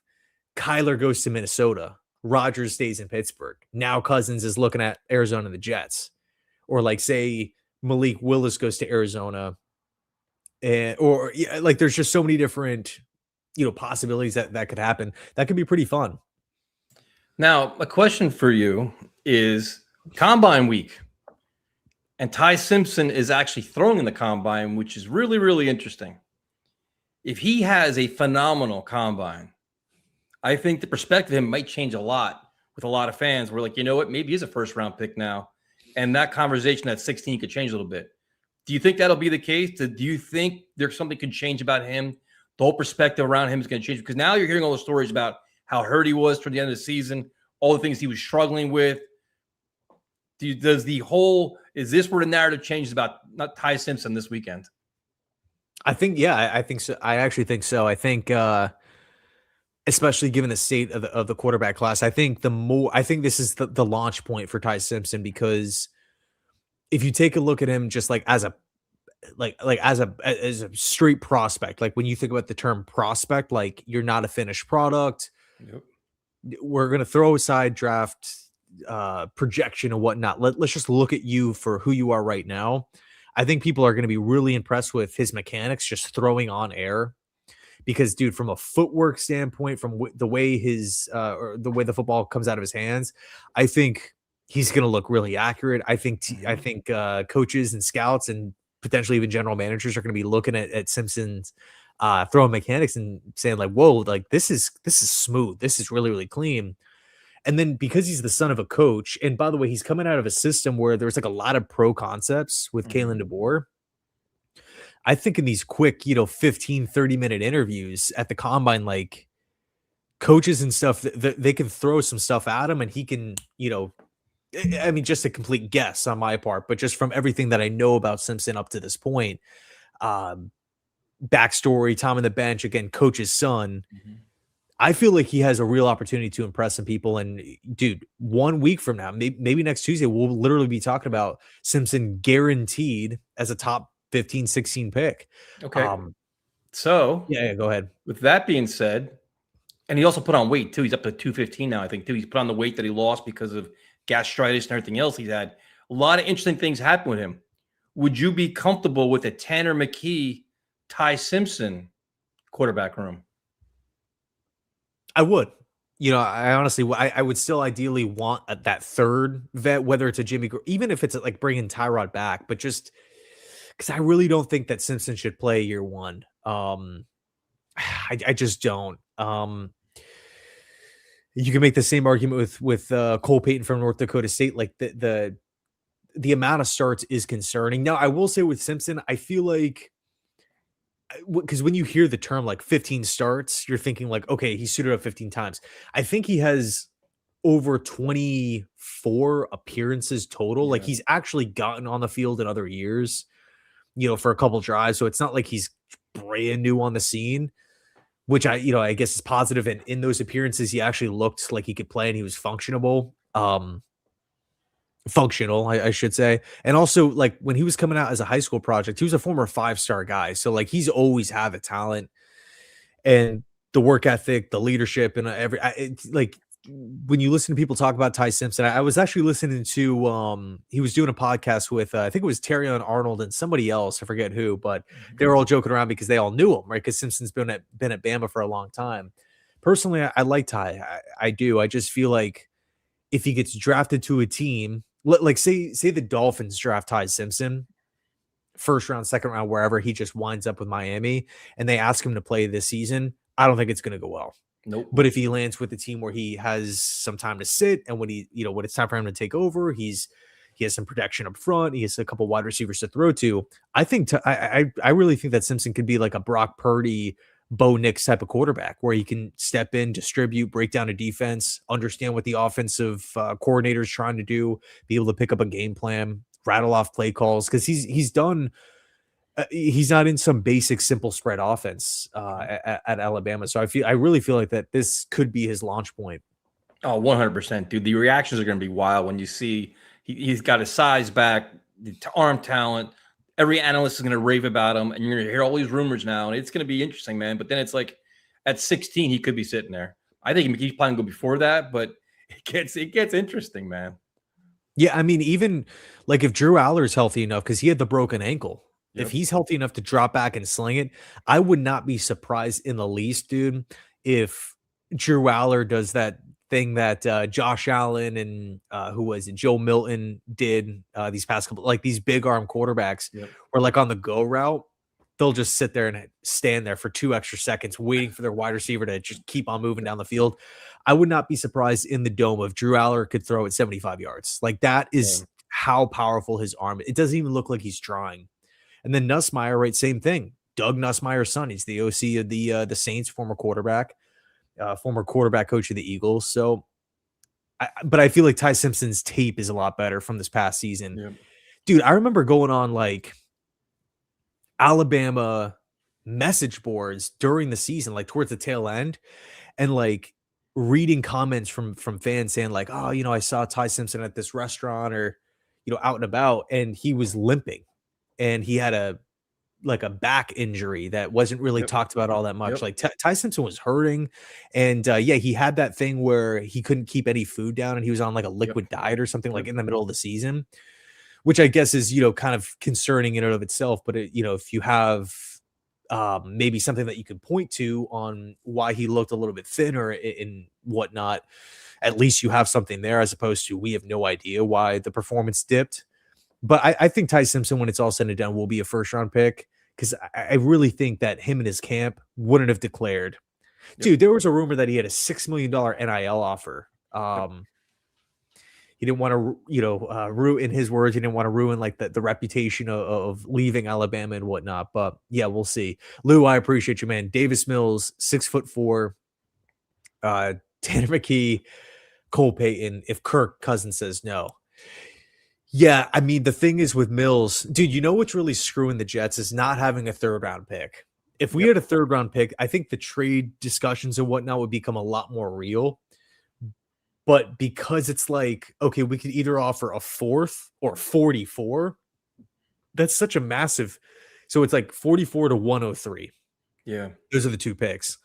Kyler goes to Minnesota? Rodgers stays in Pittsburgh. Now Cousins is looking at Arizona and the Jets. Or like, say Malik Willis goes to Arizona. There's just so many different, possibilities that could happen. That could be pretty fun. Now, a question for you is Combine Week. And Ty Simpson is actually throwing in the Combine, which is really, really interesting. If he has a phenomenal Combine, I think the perspective of him might change a lot with a lot of fans. We're like, you know what? Maybe he's a first-round pick now. And that conversation at 16 could change a little bit. Do you think that'll be the case? Do you think there's something could change about him? The whole perspective around him is going to change? Because now you're hearing all the stories about how hurt he was toward the end of the season, all the things he was struggling with. Is this where the narrative changes about not Ty Simpson this weekend? I think, yeah, I think so. I actually think so. I think, especially given the state of the quarterback class, I think this is the launch point for Ty Simpson, because if you take a look at him just like as a straight prospect, like when you think about the term prospect, like you're not a finished product. Yep. We're going to throw aside draft projection and whatnot. Let's just look at you for who you are right now. I think people are going to be really impressed with his mechanics, just throwing on air. Because, dude, from a footwork standpoint, from the way or the way the football comes out of his hands, I think he's going to look really accurate. I think coaches and scouts and potentially even general managers are going to be looking at Simpson's throwing mechanics and saying like, "Whoa, like this is smooth. This is really, really clean." And then because he's the son of a coach, and by the way, he's coming out of a system where there's like a lot of pro concepts with Kalen DeBoer. I think in these quick, 15, 30-minute interviews at the combine, like coaches and stuff, they can throw some stuff at him and he can, I mean, just a complete guess on my part, but just from everything that I know about Simpson up to this point, um, backstory, time on the bench, again, coach's son. Mhm. I feel like he has a real opportunity to impress some people. And dude, 1 week from now, maybe next Tuesday, we'll literally be talking about Simpson guaranteed as a top 15, 16 pick. Okay. Um, So yeah, go ahead. with that being said, and he also put on weight too. He's up to 215 now, I think, too. He's put on the weight that he lost because of gastritis and everything else he's had. A lot of interesting things happen with him. Would you be comfortable with a Tanner McKee, Ty Simpson quarterback room? I would. I honestly, I would still ideally want that third vet, whether it's a even if it's like bringing Tyrod back, but just because I really don't think that Simpson should play year one. I just don't. You can make the same argument with Cole Payton from North Dakota State. Like the amount of starts is concerning. Now, I will say with Simpson, I feel like because when you hear the term like 15 starts, you're thinking like, okay, he suited up 15 times. I think he has over 24 appearances total. Like Yeah. he's actually gotten on the field in other years, for a couple drives. So it's not like he's brand new on the scene, which I guess is positive. And in those appearances, he actually looked like he could play and he was functional, I should say. And also, like when he was coming out as a high school project, he was a former 5-star guy. So like he's always had the talent and the work ethic, the leadership, and it's like when you listen to people talk about Ty Simpson, I was actually listening to he was doing a podcast with I think it was Terrion Arnold and somebody else, I forget who, but they were all joking around because they all knew him, right? Because Simpson's been at Bama for a long time. Personally, I like Ty. I do. I just feel like if he gets drafted to a team, like say the Dolphins draft Ty Simpson, first round, second round, wherever, he just winds up with Miami and they ask him to play this season, I don't think it's going to go well. Nope. But if he lands with a team where he has some time to sit and when when it's time for him to take over, he has some protection up front, he has a couple wide receivers to throw to. I really think that Simpson could be like a Brock Purdy, Bo Nix type of quarterback where he can step in, distribute, break down a defense, understand what the offensive coordinator is trying to do, be able to pick up a game plan, rattle off play calls because he's done. He's not in some basic simple spread offense at Alabama, so I really feel like that this could be his launch point. Oh, 100%, dude. The reactions are going to be wild when you see he's got his size back, the arm talent. Every analyst is going to rave about him, and you're going to hear all these rumors now, and it's going to be interesting, man. But then it's like at 16, he could be sitting there. I think he's planning to go before that, but it gets interesting, man. Yeah, I mean, even like if Drew Aller is healthy enough because he had the broken ankle. Yep. If he's healthy enough to drop back and sling it, I would not be surprised in the least, dude, if Drew Aller does that thing that Josh Allen and who was it, Joe Milton did these past couple, like these big arm quarterbacks, Yep. where like on the go route, they'll just sit there and stand there for 2 extra seconds, waiting for their wide receiver to just keep on moving down the field. I would not be surprised in the dome if Drew Aller could throw it 75 yards. Like that is how powerful his arm. It doesn't even look like he's trying. And then Nussmeier, right? Same thing. Doug Nussmeier's son. He's the OC of the Saints, former quarterback coach of the Eagles. So, but I feel like Ty Simpson's tape is a lot better from this past season. Yep. Dude, I remember going on like Alabama message boards during the season, like towards the tail end, and like reading comments from fans saying like, oh, I saw Ty Simpson at this restaurant or, out and about, and he was limping. And he had a back injury that wasn't really talked about all that much. Like Ty Simpson was hurting, and he had that thing where he couldn't keep any food down, and he was on like a liquid diet or something like in the middle of the season, which I guess is kind of concerning in and of itself. But if you have maybe something that you could point to on why he looked a little bit thinner and whatnot, at least you have something there as opposed to we have no idea why the performance dipped. But I think Ty Simpson, when it's all said and done, will be a first-round pick because I really think that him and his camp wouldn't have declared. Dude, there was a rumor that he had a $6 million NIL offer. he didn't want to, ruin, in his words, he didn't want to ruin like the reputation of leaving Alabama and whatnot. But yeah, we'll see. Lou, I appreciate you, man. Davis Mills, 6'4", Tanner McKee, Cole Payton. If Kirk Cousins says no. Yeah, I mean, the thing is with Mills, dude, you know what's really screwing the Jets is not having a third round pick. If we had a third round pick, I think the trade discussions and whatnot would become a lot more real. But because it's like, okay, we could either offer a fourth or 44. That's such a massive. So it's like 44 to 103. Yeah. Those are the two picks.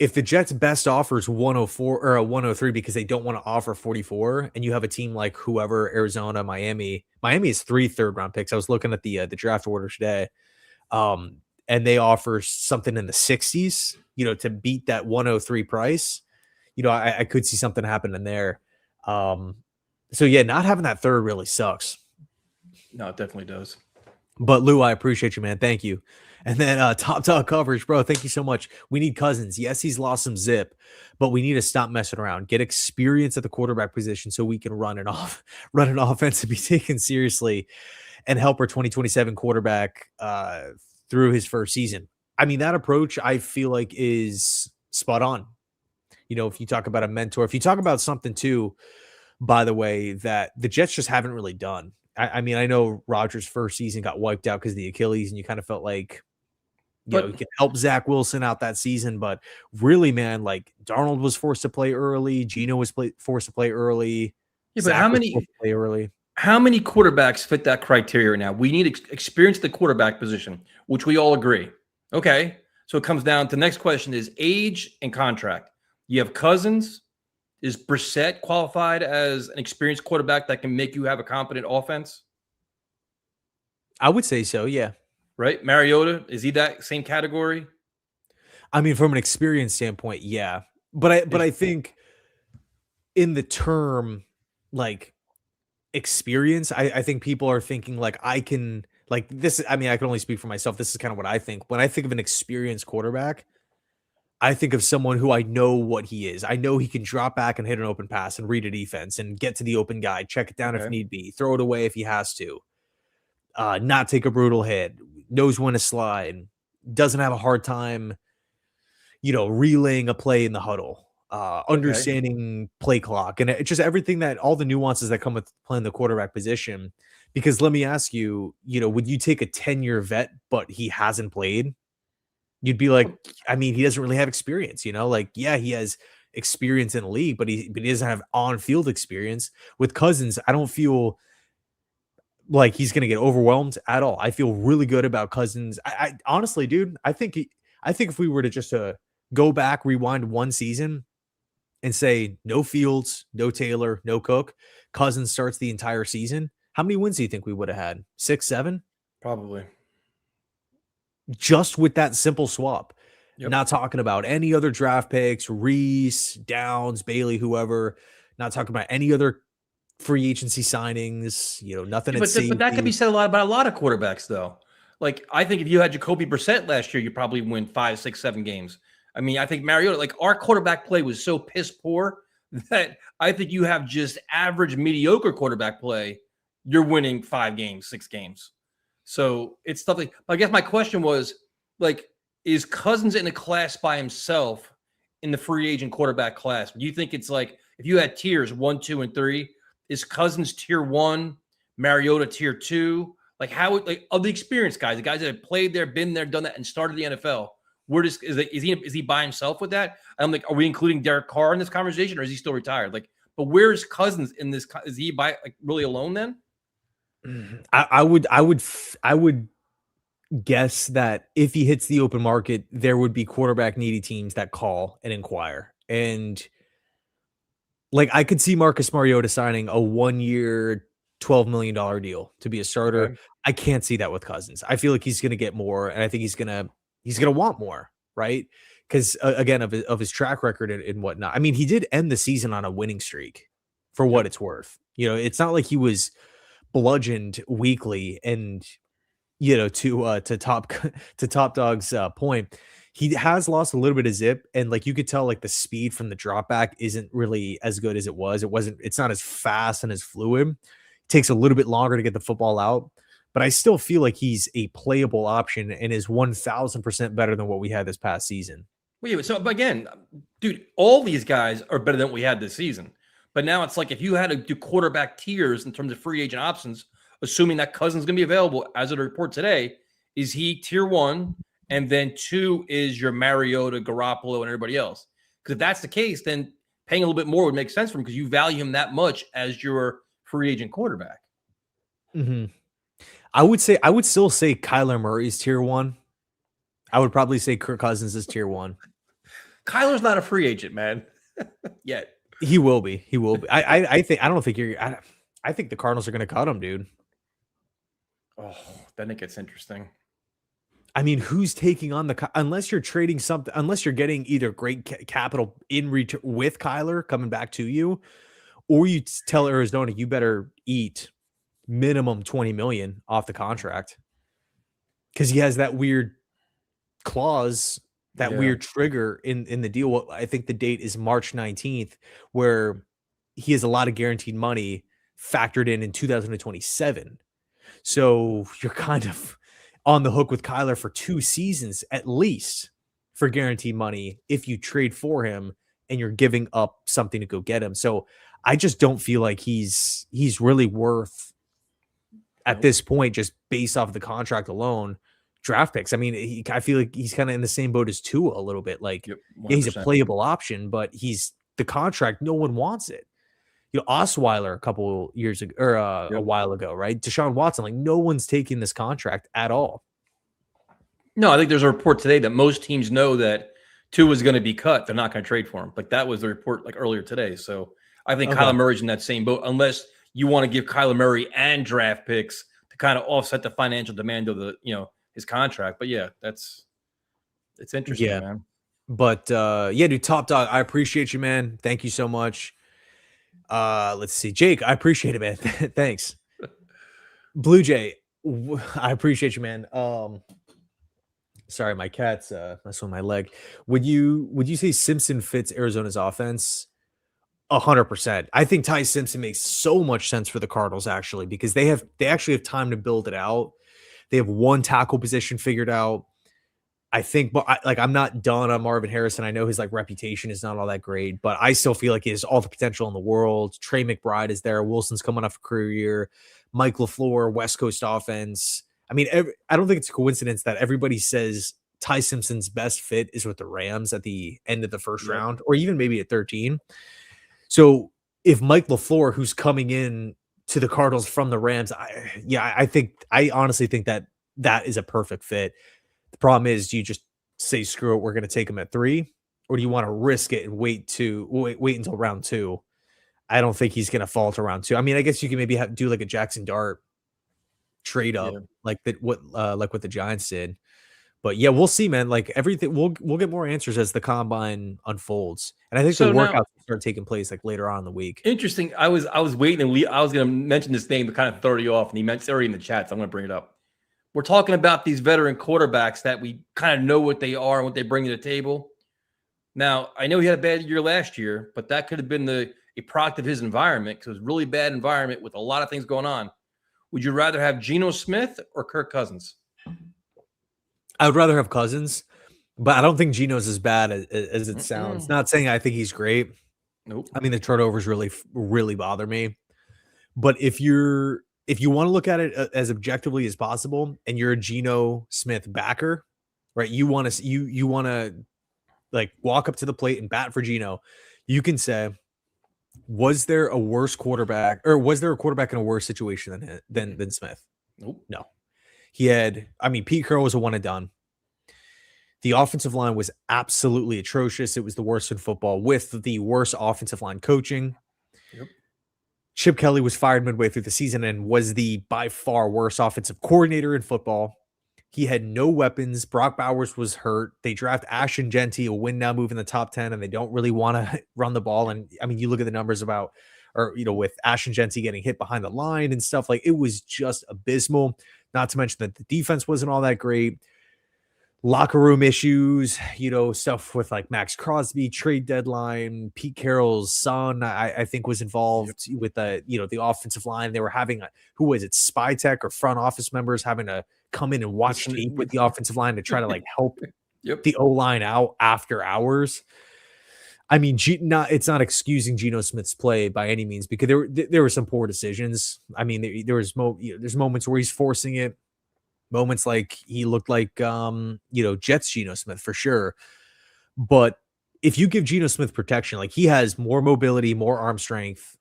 If the Jets' best offer is 104 or a 103 because they don't want to offer 44, and you have a team like whoever, Arizona, Miami has 3 third-round picks. I was looking at the draft order today, and they offer something in the 60s, to beat that 103 price. I could see something happening there. So yeah, not having that third really sucks. No, it definitely does. But Lou, I appreciate you, man. Thank you. And then Top Dog Coverage, bro. Thank you so much. We need Cousins. Yes, he's lost some zip, but we need to stop messing around. Get experience at the quarterback position so we can run an offense and be taken seriously and help our 2027 quarterback through his first season. I mean, that approach I feel like is spot on. If you talk about a mentor, if you talk about something too, by the way, that the Jets just haven't really done. I mean, I know Rodgers' first season got wiped out because of the Achilles, and you kind of felt like, you can help Zach Wilson out that season. But really, man, like Darnold was forced to play early. Geno was forced to play early. Yeah, but how many quarterbacks fit that criteria now? We need experience at the quarterback position, which we all agree. Okay. So it comes down to the next question is age and contract. You have Cousins. Is Brissett qualified as an experienced quarterback that can make you have a competent offense? I would say so, yeah. Right? Mariota, is he that same category? I mean, from an experience standpoint, yeah. But I think in the term, like, experience, I think people are thinking, like, I can, like, this, I mean, I can only speak for myself. This is kind of what I think. When I think of an experienced quarterback, I think of someone who I know what he is. I know he can drop back and hit an open pass and read a defense and get to the open guy, check it down if need be, throw it away if he has to, not take a brutal hit, knows when to slide, doesn't have a hard time, relaying a play in the huddle, understanding play clock, and it's just everything that all the nuances that come with playing the quarterback position. Because let me ask you, would you take a 10-year vet, but he hasn't played? You'd be like, I mean, he doesn't really have experience, like, yeah, he has experience in the league, but he doesn't have on-field experience. With Cousins, I don't feel like he's going to get overwhelmed at all. I feel really good about Cousins. I honestly, dude, I think if we were to just go back, rewind one season and say no Fields, no Taylor, no Cook, Cousins starts the entire season, how many wins do you think we would have had? 6, 7? Probably. Just with that simple swap. Not talking about any other draft picks, Reese, Downs, Bailey, whoever. Not talking about any other free agency signings, nothing at safety. But that could be said about a lot of quarterbacks, though. Like, I think if you had Jacoby Brissett last year, you probably win 5, 6, 7 games. I mean, I think Mariota, like, our quarterback play was so piss poor that I think you have just average, mediocre quarterback play, you're winning 5 games, 6 games. So it's stuff like, I guess my question was, like, is Cousins in a class by himself in the free agent quarterback class? Do you think it's like, if you had tiers 1, 2, and 3, is Cousins tier 1, Mariota tier 2? Like, how, like, of the experienced guys, the guys that have played there, been there, done that, and started the NFL, is he by himself with that? I'm like, are we including Derek Carr in this conversation, or is he still retired? Like, but where is Cousins in this? Is he really alone then? I would guess that if he hits the open market, there would be quarterback needy teams that call and inquire. And like, I could see Marcus Mariota signing a 1-year, $12 million deal to be a starter. Okay. I can't see that with Cousins. I feel like he's going to get more, and I think he's going to want more, right? Because again, of his track record and whatnot. I mean, he did end the season on a winning streak, for what it's worth. It's not like he was bludgeoned weekly, and to top dog's point, He has lost a little bit of zip, and, like, you could tell, like, the speed from the drop back isn't really as good as it was. It's not as fast and as fluid. It takes a little bit longer to get the football out, but I still feel like he's a playable option and is 1000% better than what we had this past season. Wait, so but again, dude, all these guys are better than what we had this season. But now it's like if you had to do quarterback tiers in terms of free agent options, assuming that Cousins is going to be available as of the report today, is he tier 1? And then 2 is your Mariota, Garoppolo, and everybody else. Because if that's the case, then paying a little bit more would make sense for him because you value him that much as your free agent quarterback. Mhm. I would still say Kyler Murray's tier 1. I would probably say Kirk Cousins is tier 1. Kyler's not a free agent, man. Yet. He will be. He will be. I think I think the Cardinals are going to cut him, dude. Oh, then it gets interesting. I mean, who's taking on unless you're trading something, unless you're getting either great capital in return with Kyler coming back to you, or you tell Arizona you better eat minimum 20 million off the contract because he has that weird clause, that weird trigger in the deal. What I think the date is March 19th, where he has a lot of guaranteed money factored in 2027. So you're kind of on the hook with Kyler for 2 seasons at least for guaranteed money if you trade for him and you're giving up something to go get him. So I just don't feel like he's really worth at this point, just based off the contract alone, draft picks. I mean, I feel like he's kind of in the same boat as Tua a little bit. Like, yeah, he's a playable option, but he's the contract. No one wants it. You know, Osweiler a couple years ago or a while ago, right? Deshaun Watson, like no one's taking this contract at all. No, I think there's a report today that most teams know that Tua is going to be cut. They're not going to trade for him. Like that was the report like earlier today. So I think Kyler Murray's in that same boat, unless you want to give Kyler Murray and draft picks to kind of offset the financial demand of the, his contract. But yeah, it's interesting, man. But yeah, dude, top dog, I appreciate you, man. Thank you so much. Let's see, Jake, I appreciate it, man. Thanks. Blue Jay, I appreciate you, man. Sorry, my cat's messing with my leg. Would you say Simpson fits Arizona's offense? 100%. I think Ty Simpson makes so much sense for the Cardinals actually, because they actually have time to build it out. They have one tackle position figured out. I think, but I'm not done on Marvin Harrison. I know his reputation is not all that great, but I still feel like he has all the potential in the world. Trey McBride is there. Wilson's coming off a career year. Mike LaFleur, West Coast offense. I mean, I don't think it's a coincidence that everybody says Ty Simpson's best fit is with the Rams at the end of the first round, or even maybe at 13. So if Mike LaFleur, who's coming in to the Cardinals from the Rams, I honestly think that is a perfect fit. The problem is, do you just say, screw it, we're going to take him at 3? Or do you want to risk it and wait until round 2? I don't think he's going to fall to round 2. I mean, I guess you can maybe do like a Jackson Dart trade up, like what the Giants did. But yeah, we'll see, man. Like everything, we'll get more answers as the combine unfolds, and I think the workouts will start taking place like later on in the week. Interesting. I was waiting, and I was going to mention this name to kind of throw you off, and he mentioned already in the chat, so I'm going to bring it up. We're talking about these veteran quarterbacks that we kind of know what they are and what they bring to the table. Now, I know he had a bad year last year, but that could have been a product of his environment, because it was a really bad environment with a lot of things going on. Would you rather have Geno Smith or Kirk Cousins? I would rather have Cousins, but I don't think Geno's as bad as it sounds. Not saying I think he's great. Nope. I mean, the turnovers really, really bother me. But if you want to look at it as objectively as possible, and you're a Geno Smith backer, right? You want to like walk up to the plate and bat for Geno. You can say, was there a worse quarterback, or was there a quarterback in a worse situation than Smith? Nope. No. Pete Carroll was a one and done. The offensive line was absolutely atrocious. It was the worst in football, with the worst offensive line coaching. Yep. Chip Kelly was fired midway through the season and was the by far worst offensive coordinator in football. He had no weapons. Brock Bowers was hurt. They draft Ashton Genty, a win now move in the top 10, and they don't really want to run the ball. And I mean, you look at the numbers with Ashton Genty getting hit behind the line and stuff, like it was just abysmal. Not to mention that the defense wasn't all that great. locker room issues, stuff with like Max Crosby, trade deadline, Pete Carroll's son, I think was Yep. involved with the offensive line. They were having who was it, spy tech or front office members having to come in and watch Listen. tape with the offensive line to try to like help Yep. the O line out after hours. I mean, it's not excusing Geno Smith's play by any means, because there were some poor decisions. I mean, there's moments where he's forcing it, moments like he looked like Jets Geno Smith for sure. But if you give Geno Smith protection, like he has more mobility, more arm strength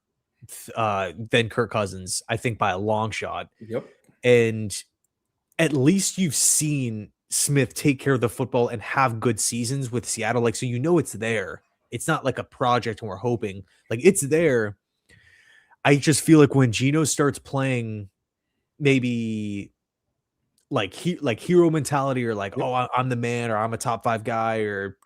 than Kirk Cousins, I think by a long shot. Yep. And at least you've seen Smith take care of the football and have good seasons with Seattle. Like, so it's there. It's not like a project and we're hoping. Like, it's there. I just feel like when Geno starts playing maybe like hero mentality, or like, Yep. oh, I'm the man, or I'm a top 5 guy, or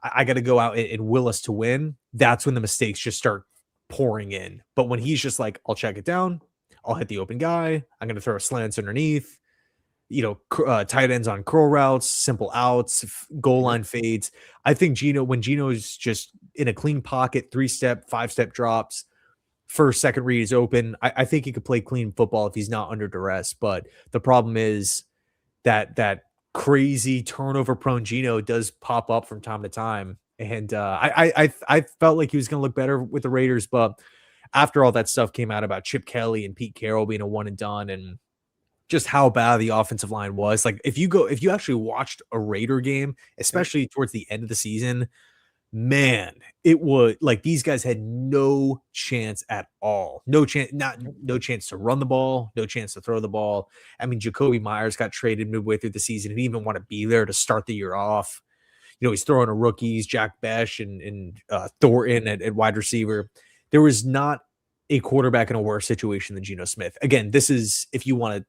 I got to go out and will us to win, that's when the mistakes just start pouring in. But when he's just like, I'll check it down, I'll hit the open guy, I'm going to throw slants underneath, tight ends on curl routes, simple outs, goal line fades. I think when Geno's just in a clean pocket, 3-step, 5-step drops, first, second read is open, I think he could play clean football if he's not under duress. But the problem is that crazy turnover prone Geno does pop up from time to time. And I felt like he was going to look better with the Raiders, but after all that stuff came out about Chip Kelly and Pete Carroll being a one and done, and just how bad the offensive line was. Like if you actually watched a Raider game, especially towards the end of the season, man, it was like these guys had no chance at all. No chance to run the ball, no chance to throw the ball. I mean, Jacoby Myers got traded midway through the season. He didn't even want to be there to start the year off. He's throwing to rookies, Jack Besh and Thornton at wide receiver. There was not a quarterback in a worse situation than Geno Smith. Again, this is if you want to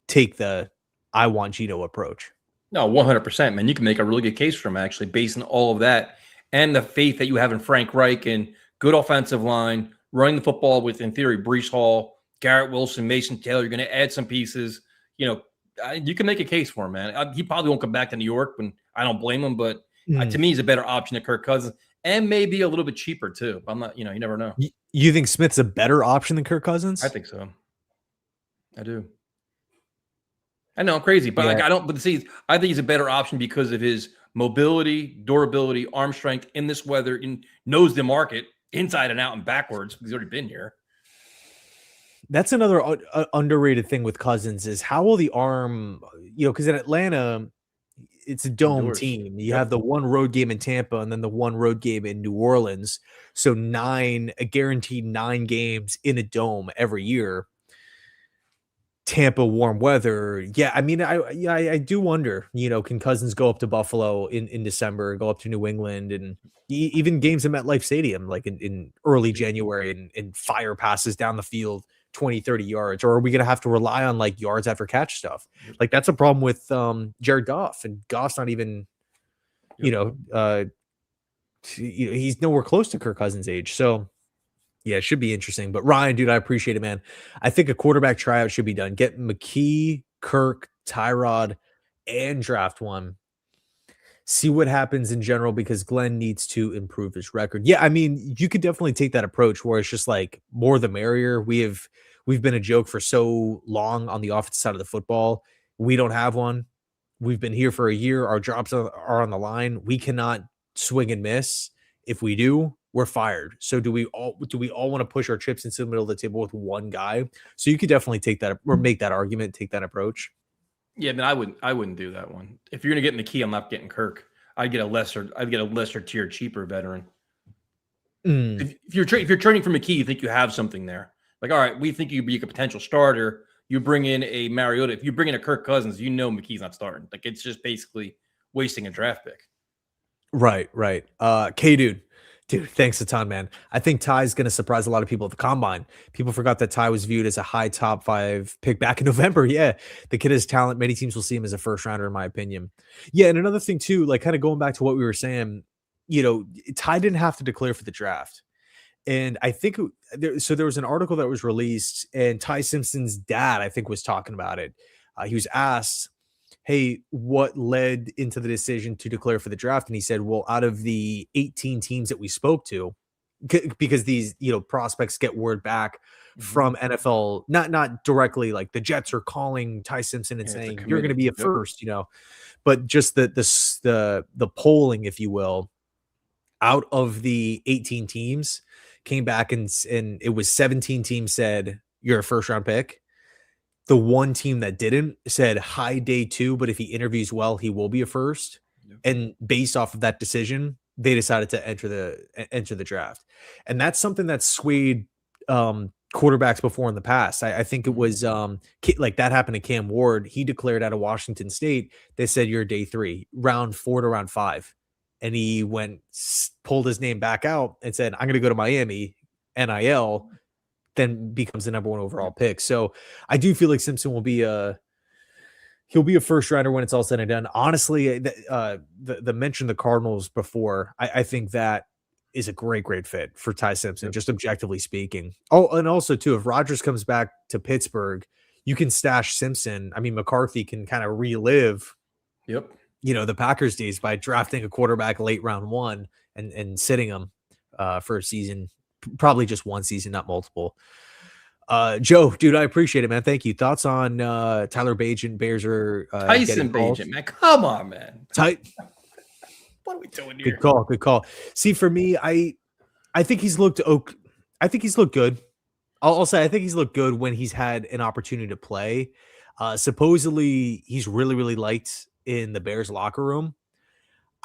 take the I want Geno approach. No, 100%, man. You can make a really good case for him, actually, based on all of that and the faith that you have in Frank Reich and good offensive line, running the football with, in theory, Breece Hall, Garrett Wilson, Mason Taylor. You're going to add some pieces. You can make a case for him, man. He probably won't come back to New York, and I don't blame him, but to me, he's a better option than Kirk Cousins, and maybe a little bit cheaper, too. I'm not, you never know. You think Smith's a better option than Kirk Cousins? I think so. I do. I know I'm crazy, but I think he's a better option because of his mobility, durability, arm strength in this weather, and knows the market inside and out and backwards because he's already been here. That's another underrated thing with Cousins is how will the arm, because in Atlanta, it's a dome team. You have the one road game in Tampa and then the one road game in New Orleans. So a guaranteed 9 games in a dome every year. Tampa, warm weather. Yeah, I mean, I do wonder, can Cousins go up to Buffalo in December, go up to New England, and even games at MetLife Stadium, like in early January, and fire passes down the field 20, 30 yards? Or are we going to have to rely on like yards after catch stuff? Like that's a problem with Jared Goff, and Goff's not even, he's nowhere close to Kirk Cousins' age. So yeah, it should be interesting. But Ryan, dude, I appreciate it, man. I think a quarterback tryout should be done. Get McKee, Kirk, Tyrod, and draft one. See what happens in general, because Glenn needs to improve his record. Yeah, I mean, you could definitely take that approach where it's just like more the merrier. We've been a joke for so long on the offensive side of the football. We don't have one. We've been here for a year. Our jobs are on the line. We cannot swing and miss. If we do, we're fired. So do we all want to push our chips into the middle of the table with one guy? So you could definitely take that or make that argument, take that approach. Yeah, but I wouldn't do that one. If you're gonna get McKee, I'm not getting Kirk. I'd get a lesser tier, cheaper veteran. If you're trading for McKee, you think you have something there. Like, all right, we think you'd be a potential starter. You bring in a Mariota. If you bring in a Kirk Cousins, McKee's not starting. Like, it's just basically wasting a draft pick. Right. Dude, thanks a ton, man. I think Ty's going to surprise a lot of people at the combine. People forgot that Ty was viewed as a high top 5 pick back in November. Yeah, the kid has talent. Many teams will see him as a first rounder, in my opinion. Yeah, and another thing too, like kind of going back to what we were saying, Ty didn't have to declare for the draft. And I think there was an article that was released, and Ty Simpson's dad, I think, was talking about it. He was asked, hey, what led into the decision to declare for the draft? And he said, well, out of the 18 teams that we spoke to, because these, prospects get word back from NFL, not directly like the Jets are calling Ty Simpson and Yeah, it's a saying you're going to committee. be a Yep. first, but just the polling, if you will, out of the 18 teams came back and it was 17 teams said you're a first round pick. The one team that didn't said high day 2, but if he interviews well, he will be a first. Yep. And based off of that decision, they decided to enter the draft. And that's something that swayed quarterbacks before in the past. I think it was like that happened to Cam Ward. He declared out of Washington State. They said you're day 3, round 4 to round 5. And he pulled his name back out and said, I'm going to go to Miami, NIL, then becomes the number 1 overall pick. So I do feel like Simpson will be he'll be a first rounder when it's all said and done. Honestly, the mention of the Cardinals before, I think that is a great fit for Ty Simpson, just objectively speaking. Oh, and also too, if Rodgers comes back to Pittsburgh, you can stash Simpson. I mean, McCarthy can kind of relive the Packers days by drafting a quarterback late round 1 and sitting him for a season, probably just one season, not multiple. Joe, dude, I appreciate it, man. Thank you. Thoughts on Tyler Bagent? Bears are Tyson Bagent, man. Come on, man. What are we doing here? Good call. See, for me, I think he's looked okay. I think he's looked good. I'll say I think he's looked good when he's had an opportunity to play. Supposedly, he's really liked in the Bears locker room.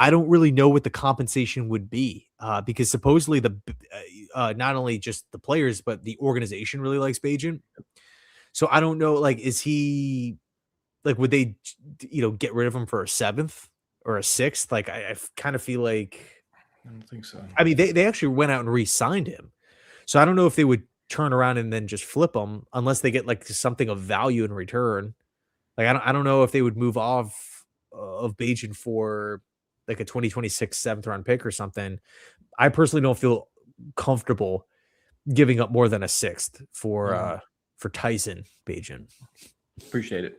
I don't really know what the compensation would be because supposedly not only just the players, but the organization really likes Bagent. So I don't know, like, is he like, would they, get rid of him for a 7th or a 6th? Like, I kind of feel like, I don't think so. I mean, they actually went out and re-signed him. So I don't know if they would turn around and then just flip him unless they get like something of value in return. Like, I don't know if they would move off of Bagent for like a 2026 7th round pick or something. I personally don't feel comfortable giving up more than a 6th for Tyson Bagent. Appreciate it.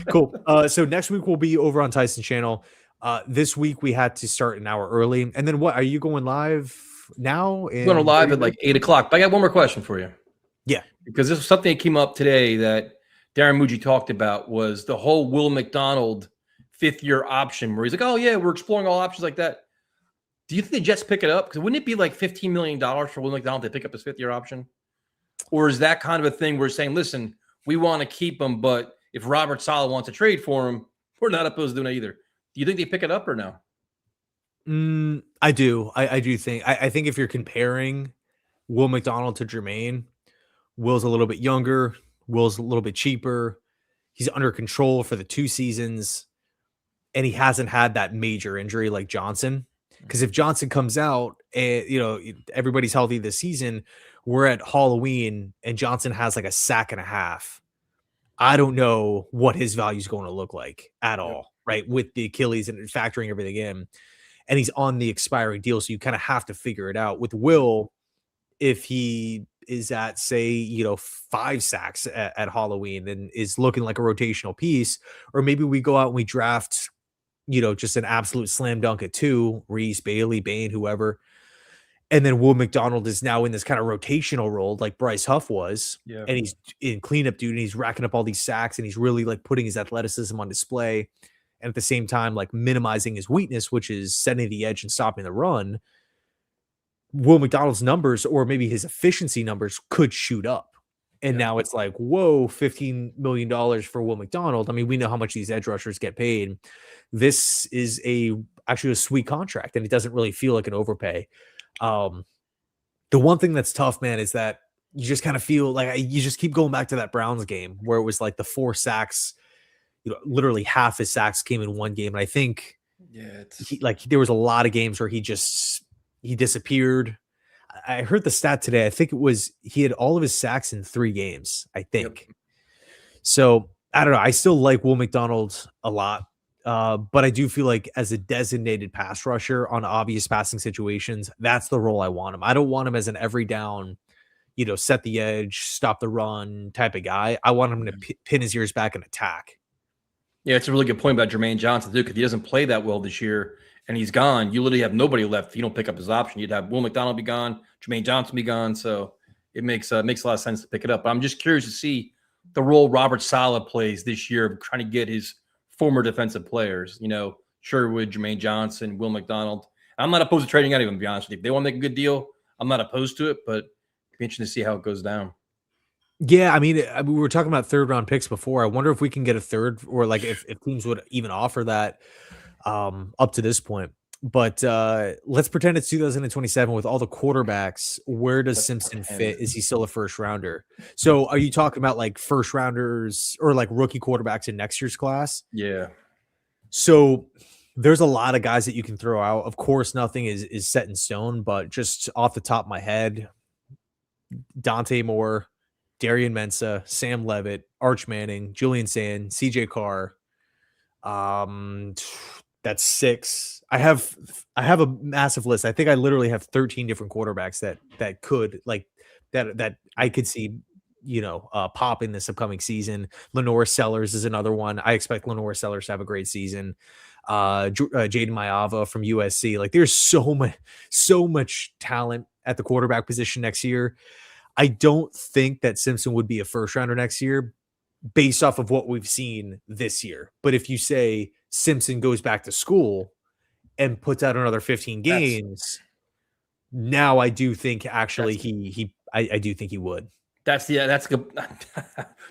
Cool. So next week we'll be over on Tyson's channel. This week we had to start an hour early. And then what, are you going live now? I'm going live at like 8 o'clock. But I got one more question for you. Yeah. Because this is something that came up today that Darren Muji talked about, was the whole Will McDonald 5th-year option, where he's like, oh yeah, we're exploring all options like that. Do you think the Jets pick it up? Because wouldn't it be like $15 million for Will McDonald to pick up his 5th-year option? Or is that kind of a thing where saying, listen, we want to keep him, but if Robert Saleh wants to trade for him, we're not opposed to doing it either. Do you think they pick it up or no? I do. I do think. I think if you're comparing Will McDonald to Jermaine, Will's a little bit younger. Will's a little bit cheaper. He's under control for the 2 seasons. And he hasn't had that major injury like Johnson. Because if Johnson comes out and, everybody's healthy this season, we're at Halloween and Johnson has like a sack and a half. I don't know what his value is going to look like at all, right? With the Achilles and factoring everything in. And he's on the expiring deal. So you kind of have to figure it out. With Will, if he is at, say, 5 sacks at Halloween and is looking like a rotational piece, or maybe we go out and we draft just an absolute slam dunk at 2, Reese, Bailey, Bain, whoever. And then Will McDonald is now in this kind of rotational role like Bryce Huff was. Yeah. And he's in cleanup duty and he's racking up all these sacks and he's really like putting his athleticism on display. And at the same time, like minimizing his weakness, which is setting the edge and stopping the run. Will McDonald's numbers, or maybe his efficiency numbers, could shoot up. And now it's like, whoa, $15 million for Will McDonald. I mean, we know how much these edge rushers get paid. This is actually a sweet contract, and it doesn't really feel like an overpay. The one thing that's tough, man, is that you just kind of feel like you just keep going back to that Browns game where it was like the 4 sacks, literally half his sacks came in one game. And I think there was a lot of games where he disappeared. I heard the stat today. I think it was he had all of his sacks in 3 games, I think. So I don't know. I still like Will McDonald a lot. But I do feel like as a designated pass rusher on obvious passing situations, that's the role I want him. I don't want him as an every down, set the edge, stop the run type of guy. I want him to pin his ears back and attack. Yeah, it's a really good point about Jermaine Johnson too, because he doesn't play that well this year, and he's gone. You literally have nobody left if you don't pick up his option. You'd have Will McDonald be gone, Jermaine Johnson be gone, so it makes a lot of sense to pick it up. But I'm just curious to see the role Robert Saleh plays this year of trying to get his former defensive players. Sherwood, Jermaine Johnson, Will McDonald. I'm not opposed to trading any of them, to be honest with you. If they want to make a good deal, I'm not opposed to it, but it'd be interesting to see how it goes down. Yeah, I mean, we were talking about third round picks before. I wonder if we can get a third, or like if teams would even offer that up to this point. But let's pretend it's 2027 with all the quarterbacks. Where does Let's Simpson pretend. fit? Is he still a first rounder? So are you talking about like first rounders or like rookie quarterbacks in next year's class? Yeah. So there's a lot of guys that you can throw out. Of course, nothing is set in stone, but just off the top of my head, Dante Moore, Darian Mensah, Sam Levitt, Arch Manning, Julian Sand, CJ Carr. Um, that's 6. I have a massive list. I think I literally have 13 different quarterbacks that could like that I could see, pop in this upcoming season. Lenore Sellers is another one. I expect Lenore Sellers to have a great season. Jaden Mayava from USC. Like there's so much talent at the quarterback position next year. I don't think that Simpson would be a first rounder next year based off of what we've seen this year. But if you say Simpson goes back to school and puts out another 15 That's games, now I do think actually that's I do think he would. that's the that's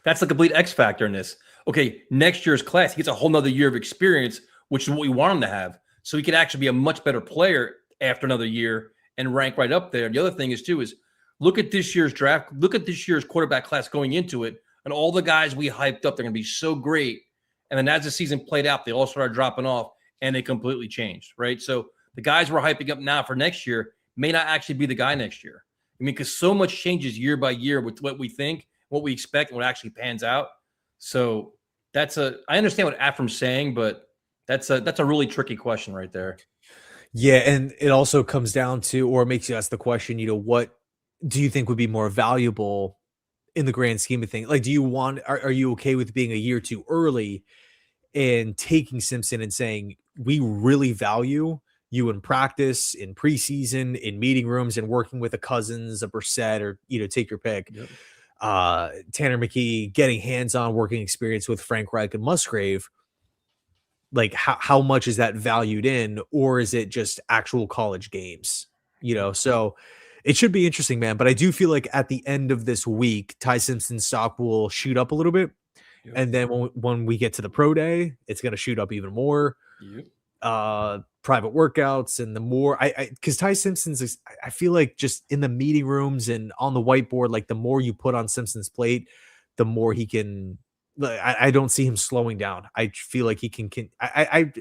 that's the complete X factor in this. Okay, next year's class, he gets a whole nother year of experience, which is what we want him to have. So he could actually be a much better player after another year and rank right up there. And the other thing is look at this year's draft, look at this year's quarterback class going into it, and all the guys we hyped up, they're going to be so great. And then as the season played out, they all started dropping off and they completely changed, right? So the guys we're hyping up now for next year may not actually be the guy next year. I mean, because so much changes year by year with what we think, what we expect, and what actually pans out. So I understand what Afram's saying, but that's a really tricky question right there. Yeah, and it also comes down to, or makes you ask the question, what do you think would be more valuable in the grand scheme of things? Like, are you okay with being a year too early and taking Simpson and saying, we really value you in practice, in preseason, in meeting rooms, and working with a Cousins, a Brissett, or, take your pick. Yep. Tanner McKee getting hands-on working experience with Frank Reich and Musgrave. Like how much is that valued in, or is it just actual college games? So it should be interesting, man. But I do feel like at the end of this week, Ty Simpson's stock will shoot up a little bit. Yep. And then when we get to the pro day, it's going to shoot up even more. Yep. Private workouts, and the more because Ty Simpson's, I feel like just in the meeting rooms and on the whiteboard, like the more you put on Simpson's plate, the more he can. I don't see him slowing down. I feel like he can. I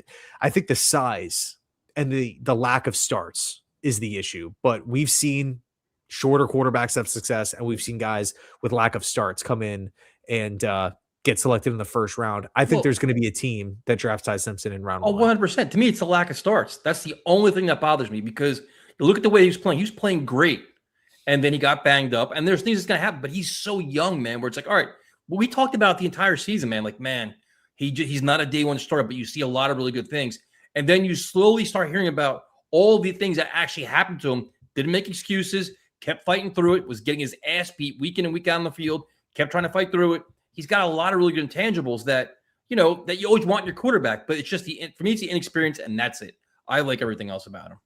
think the size and the lack of starts is the issue, but we've seen shorter quarterbacks have success, and we've seen guys with lack of starts come in and get selected in the first round. I think there's going to be a team that drafts Ty Simpson in round 1. 100%. To me, it's the lack of starts. That's the only thing that bothers me, because you look at the way he was playing. He was playing great, and then he got banged up, and there's things that's going to happen, but he's so young, man, where it's like, all right, well, we talked about the entire season, man. Like, man, he's not a day one starter, but you see a lot of really good things. And then you slowly start hearing about all the things that actually happened to him. Didn't make excuses, kept fighting through it, was getting his ass beat week in and week out on the field, kept trying to fight through it. He's got a lot of really good intangibles that you always want in your quarterback, but it's just for me, it's the inexperience, and that's it. I like everything else about him.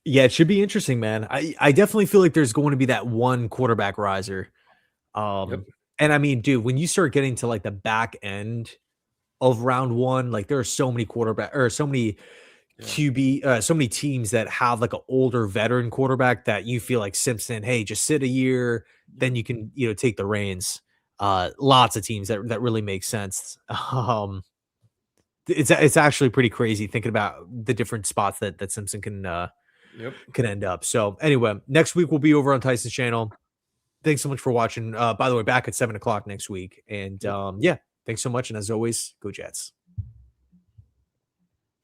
Yeah, it should be interesting, man. I definitely feel like there's going to be that one quarterback riser. Yep. And I mean, dude, when you start getting to like the back end of round 1, like there are so many QB, so many teams that have like an older veteran quarterback that you feel like Simpson, hey, just sit a year, then you can, take the reins. Lots of teams that really make sense. It's actually pretty crazy thinking about the different spots that Simpson can end up. So anyway, next week we'll be over on Tyson's channel. Thanks so much for watching. By the way, back at 7:00 next week. And yeah, thanks so much. And as always, go Jets.